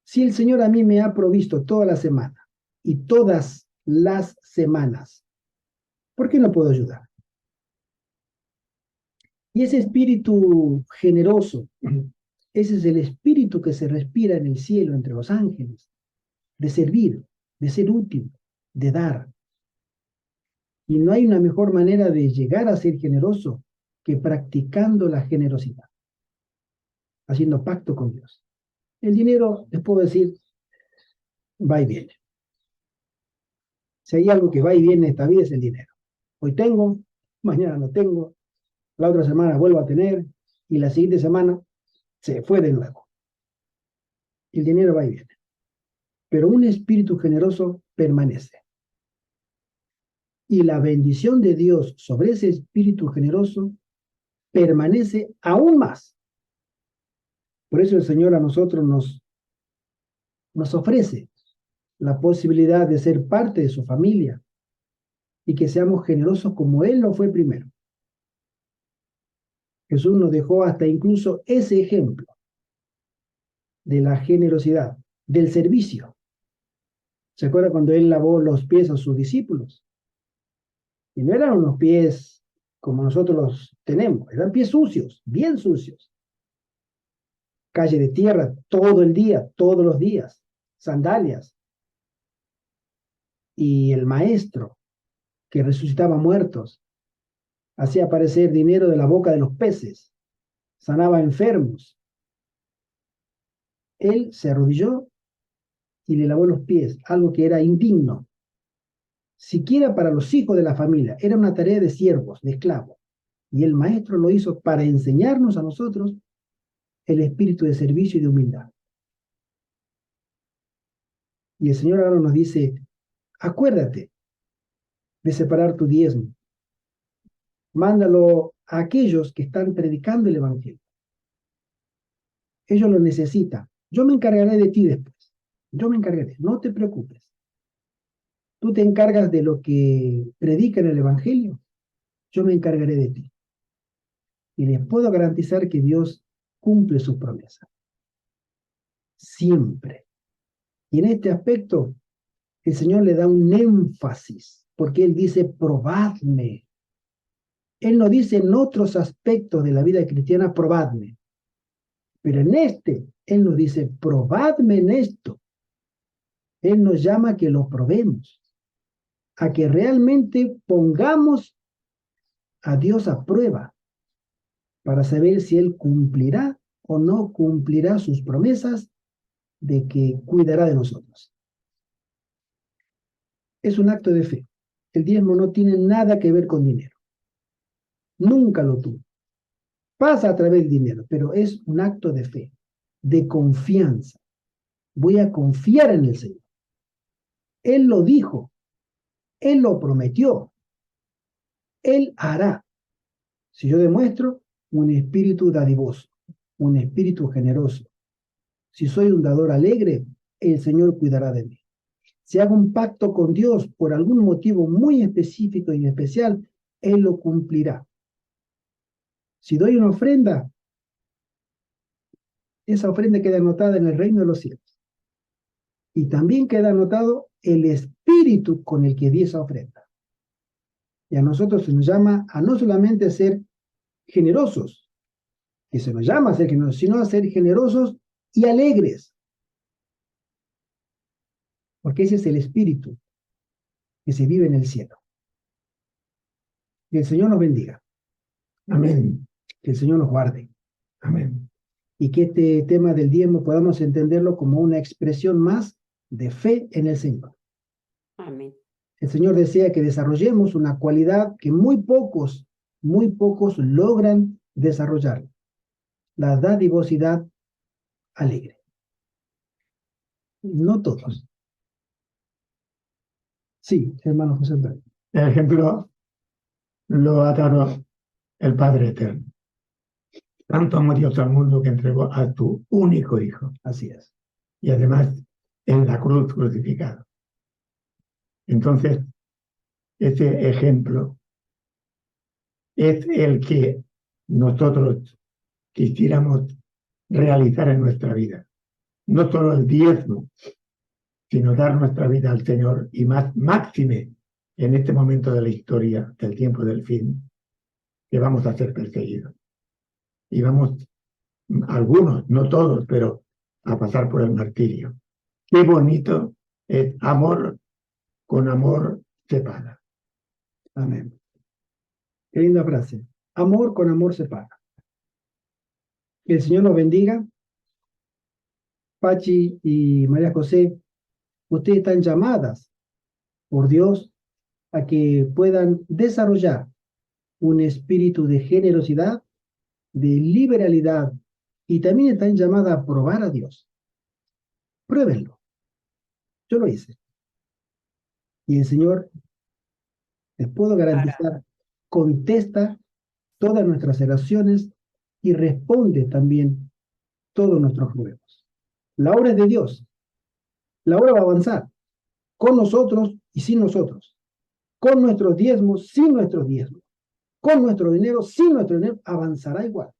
Si el Señor a mí me ha provisto toda la semana y todas las semanas, ¿por qué no puedo ayudar? Y ese espíritu generoso, ese es el espíritu que se respira en el cielo entre los ángeles, de servir, de ser útil, de dar. Y no hay una mejor manera de llegar a ser generoso que practicando la generosidad, haciendo pacto con Dios. El dinero, les puedo decir, va y viene. Si hay algo que va y viene en esta vida es el dinero. Hoy tengo, mañana no tengo, la otra semana vuelvo a tener y la siguiente semana se fue de nuevo. El dinero va y viene. Pero un espíritu generoso permanece. Y la bendición de Dios sobre ese espíritu generoso permanece aún más. Por eso el Señor a nosotros nos ofrece la posibilidad de ser parte de su familia y que seamos generosos como Él lo fue primero. Jesús nos dejó hasta incluso ese ejemplo de la generosidad, del servicio. ¿Se acuerda cuando Él lavó los pies a sus discípulos? Y no eran unos pies como nosotros los tenemos, eran pies sucios, bien sucios. Calle de tierra todo el día, todos los días, sandalias. Y el maestro que resucitaba muertos, hacía aparecer dinero de la boca de los peces, sanaba enfermos. Él se arrodilló y le lavó los pies, algo que era indigno, siquiera para los hijos de la familia, era una tarea de siervos, de esclavos. Y el maestro lo hizo para enseñarnos a nosotros el espíritu de servicio y de humildad. Y el Señor ahora nos dice, acuérdate de separar tu diezmo. Mándalo a aquellos que están predicando el Evangelio. Ellos lo necesitan. Yo me encargaré de ti después. Yo me encargaré. No te preocupes. Tú te encargas de lo que predica en el Evangelio. Yo me encargaré de ti. Y les puedo garantizar que Dios cumple sus promesas. Siempre. Y en este aspecto, el Señor le da un énfasis, porque Él dice, probadme. Él no dice en otros aspectos de la vida cristiana, probadme. Pero en este, Él nos dice, probadme en esto. Él nos llama a que lo probemos, a que realmente pongamos a Dios a prueba para saber si Él cumplirá o no cumplirá sus promesas de que cuidará de nosotros. Es un acto de fe. El diezmo no tiene nada que ver con dinero. Nunca lo tuvo. Pasa a través del dinero, pero es un acto de fe, de confianza. Voy a confiar en el Señor. Él lo dijo. Él lo prometió. Él hará. Si yo demuestro un espíritu dadivoso, un espíritu generoso, si soy un dador alegre, el Señor cuidará de mí. Si hago un pacto con Dios por algún motivo muy específico y especial, Él lo cumplirá. Si doy una ofrenda, esa ofrenda queda anotada en el reino de los cielos. Y también queda anotado el espíritu con el que di esa ofrenda. Y a nosotros se nos llama a no solamente ser generosos, que se nos llama a ser generosos, sino a ser generosos y alegres. Porque ese es el espíritu que se vive en el cielo. Que el Señor nos bendiga. Amén. Que el Señor nos guarde. Amén. Y que este tema del diezmo podamos entenderlo como una expresión más de fe en el Señor. Amén. El Señor desea que desarrollemos una cualidad que muy pocos logran desarrollar. La dadivosidad alegre. No todos. Sí, hermano José Antonio. El ejemplo lo ha dado el Padre Eterno. Tanto amó Dios al mundo que entregó a tu único Hijo. Así es. Y además en la cruz crucificado. Entonces, ese ejemplo es el que nosotros quisiéramos realizar en nuestra vida. No solo el diezmo, sino dar nuestra vida al Señor y más máxime en este momento de la historia, del tiempo del fin, que vamos a ser perseguidos. Y vamos, algunos, no todos, pero a pasar por el martirio. Qué bonito es amor con amor se paga. Amén. Qué linda frase. Amor con amor se paga. Que el Señor nos bendiga. Pachi y María José, ustedes están llamadas por Dios a que puedan desarrollar un espíritu de generosidad, de liberalidad, y también están llamadas a probar a Dios. Pruébenlo. Yo lo hice. Y el Señor, les puedo garantizar, contesta todas nuestras oraciones y responde también todos nuestros ruegos. La obra es de Dios. La obra va a avanzar con nosotros y sin nosotros. Con nuestros diezmos, sin nuestros diezmos. Con nuestro dinero, sin nuestro dinero, avanzará igual.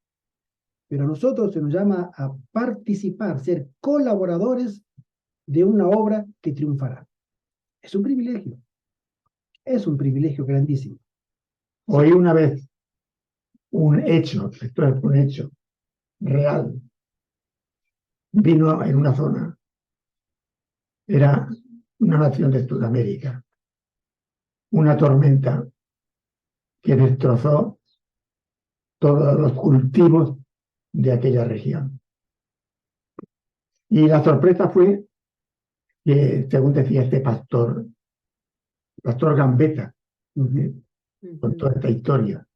Pero a nosotros se nos llama a participar, ser colaboradores de una obra que triunfará. Es un privilegio. Es un privilegio grandísimo. Oí una vez un hecho, esto es un hecho real. Vino en una zona, era una nación de Sudamérica, una tormenta que destrozó todos los cultivos de aquella región. Y la sorpresa fue que, según decía este pastor Gambetta, con toda esta historia,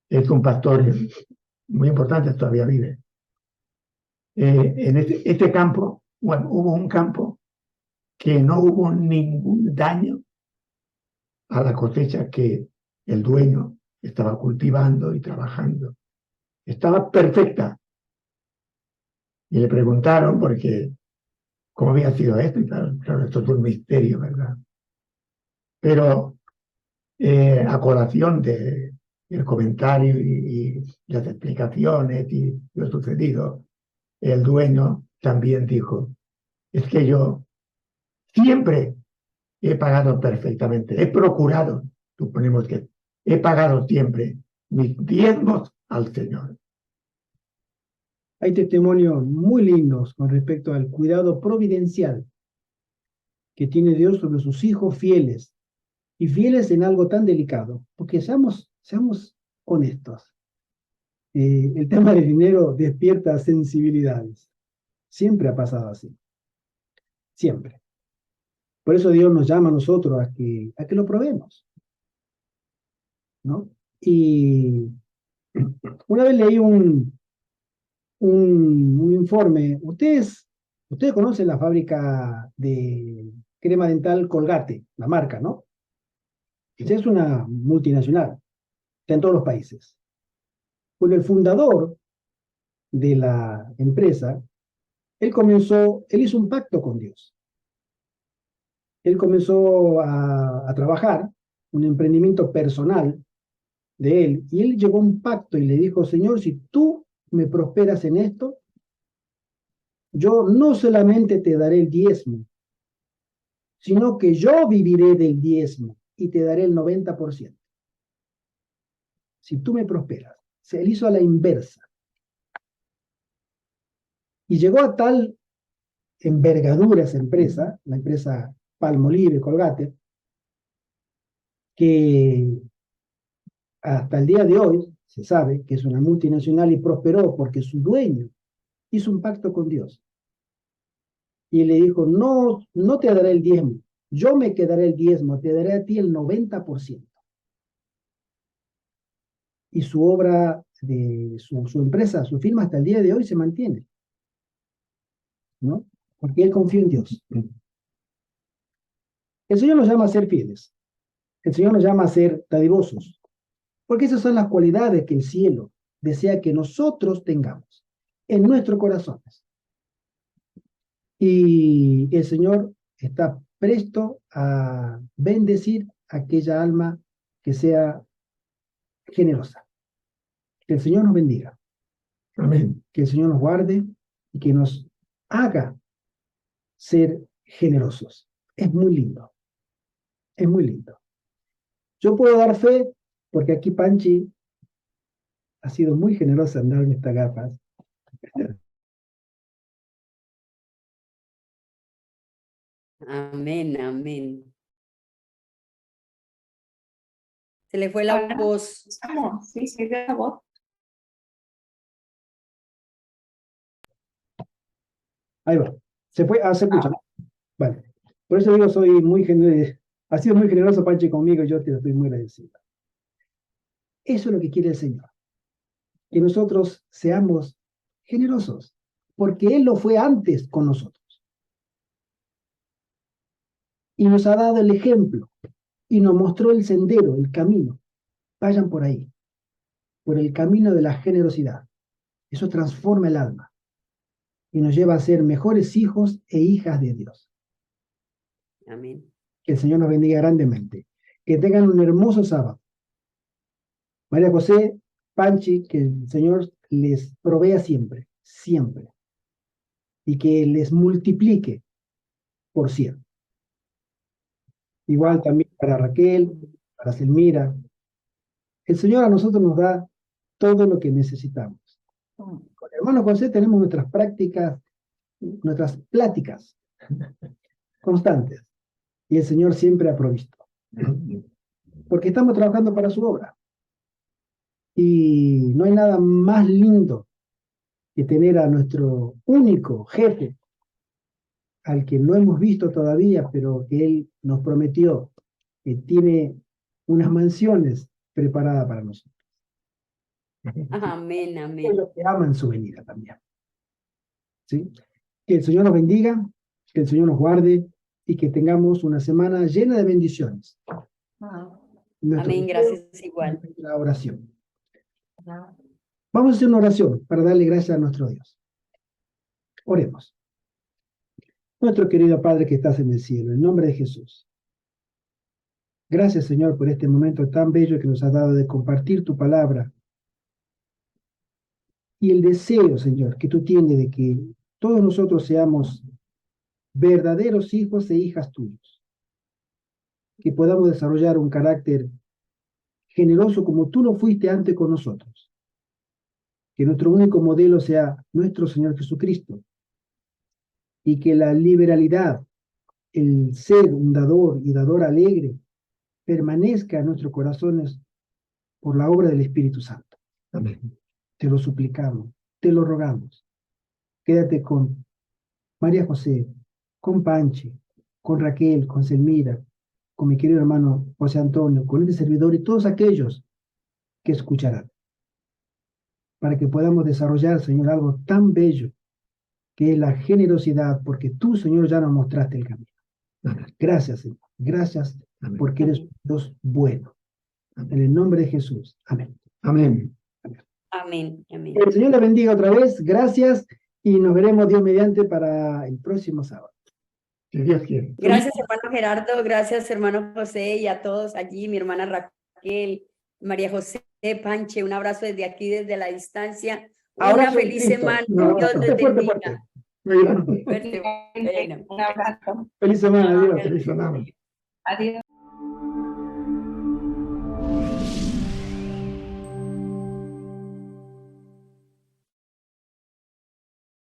es un pastor muy importante, todavía vive. En este campo, bueno, hubo un campo que no hubo ningún daño a la cosecha que el dueño estaba cultivando y trabajando. Estaba perfecta. Y le preguntaron porque cómo había sido esto, y claro, esto es un misterio, ¿verdad? Pero a colación del comentario y las explicaciones y lo sucedido, el dueño también dijo, es que yo siempre he pagado perfectamente, he procurado, suponemos que he pagado siempre mis diezmos al Señor. Hay testimonios muy lindos con respecto al cuidado providencial que tiene Dios sobre sus hijos fieles, y fieles en algo tan delicado, porque seamos honestos. El tema del dinero despierta sensibilidades. Siempre ha pasado así. Siempre. Por eso Dios nos llama a nosotros a que lo probemos, ¿no? Y una vez leí un informe. Ustedes conocen la fábrica de crema dental Colgate, la marca, ¿no? Es una multinacional, está en todos los países. Bueno, el fundador de la empresa, él hizo un pacto con Dios. Él comenzó a trabajar, un emprendimiento personal de él, y él llegó a un pacto y le dijo, Señor, si tú me prosperas en esto, yo no solamente te daré el diezmo, sino que yo viviré del diezmo y te daré el 90%. Si tú me prosperas. Se él hizo a la inversa. Y llegó a tal envergadura esa empresa, la empresa Palmolive, Colgate, que hasta el día de hoy se sabe que es una multinacional y prosperó porque su dueño hizo un pacto con Dios. Y le dijo, no, no te daré el diezmo, yo me quedaré el diezmo, te daré a ti el 90%. Y su obra, su empresa, su firma hasta el día de hoy se mantiene, ¿no? Porque él confió en Dios. El Señor nos llama a ser fieles. El Señor nos llama a ser dadivosos, porque esas son las cualidades que el cielo desea que nosotros tengamos en nuestros corazones. Y el Señor está presto a bendecir a aquella alma que sea generosa. Que el Señor nos bendiga. Amén. Que el Señor nos guarde y que nos haga ser generosos. Es muy lindo. Es muy lindo. Yo puedo dar fe porque aquí Panchi ha sido muy generosa en darme estas gafas. Amén, amén. Se le fue la voz. Sí, sí, de la voz. Ahí va. Se fue. Se escucha. Vale. Por eso digo, soy muy generoso. Ha sido muy generoso Panchi conmigo, yo te estoy muy agradecido. Eso es lo que quiere el Señor. Que nosotros seamos generosos, porque Él lo fue antes con nosotros. Y nos ha dado el ejemplo, y nos mostró el sendero, el camino. Vayan por ahí, por el camino de la generosidad. Eso transforma el alma y nos lleva a ser mejores hijos e hijas de Dios. Amén. Que el Señor nos bendiga grandemente. Que tengan un hermoso sábado. María José, Panchi, que el Señor les provea siempre, siempre. Y que les multiplique por 100. Igual también para Raquel, para Selmira. El Señor a nosotros nos da todo lo que necesitamos. Con el hermano José tenemos nuestras prácticas, nuestras pláticas constantes. Y el Señor siempre ha provisto. Porque estamos trabajando para su obra. Y no hay nada más lindo que tener a nuestro único jefe, al que no hemos visto todavía, pero que Él nos prometió que tiene unas mansiones preparadas para nosotros. Amén, Es amén. lo que aman su venida también. ¿Sí? Que el Señor nos bendiga, que el Señor nos guarde y que tengamos una semana llena de bendiciones. Amén, gracias igual. La oración. Vamos a hacer una oración para darle gracias a nuestro Dios. Oremos. Nuestro querido Padre que estás en el cielo, en nombre de Jesús. Gracias, Señor, por este momento tan bello que nos has dado de compartir tu palabra. Y el deseo, Señor, que tú tienes de que todos nosotros seamos verdaderos hijos e hijas tuyos. Que podamos desarrollar un carácter generoso como tú lo fuiste antes con nosotros. Que nuestro único modelo sea nuestro Señor Jesucristo. Y que la liberalidad, el ser un dador y dador alegre, permanezca en nuestros corazones por la obra del Espíritu Santo. Amén. Te lo suplicamos, te lo rogamos. Quédate con María José, con Panchi, con Raquel, con Selmira, con mi querido hermano José Antonio, con este servidor y todos aquellos que escucharán. Para que podamos desarrollar, Señor, algo tan bello que es la generosidad, porque tú, Señor, ya nos mostraste el camino. Amén. Gracias, Señor. Gracias Amén. porque eres un Dios bueno. Amén. En el nombre de Jesús. Amén. Amén. Amén, amén. El Señor le bendiga otra vez. Gracias. Y nos veremos Dios mediante para el próximo sábado. Si Dios quiere. Gracias, hermano Gerardo, gracias, hermano José, y a todos allí, mi hermana Raquel, María José, Panche, un abrazo desde aquí, desde la distancia. Una Abrazo en feliz Cristo. semana. Un Dios abrazo. les Fuerte, bendiga. fuerte. Muy grande. Fuerte, bueno. Un abrazo. Feliz semana. Adiós. Feliz semana. Adiós.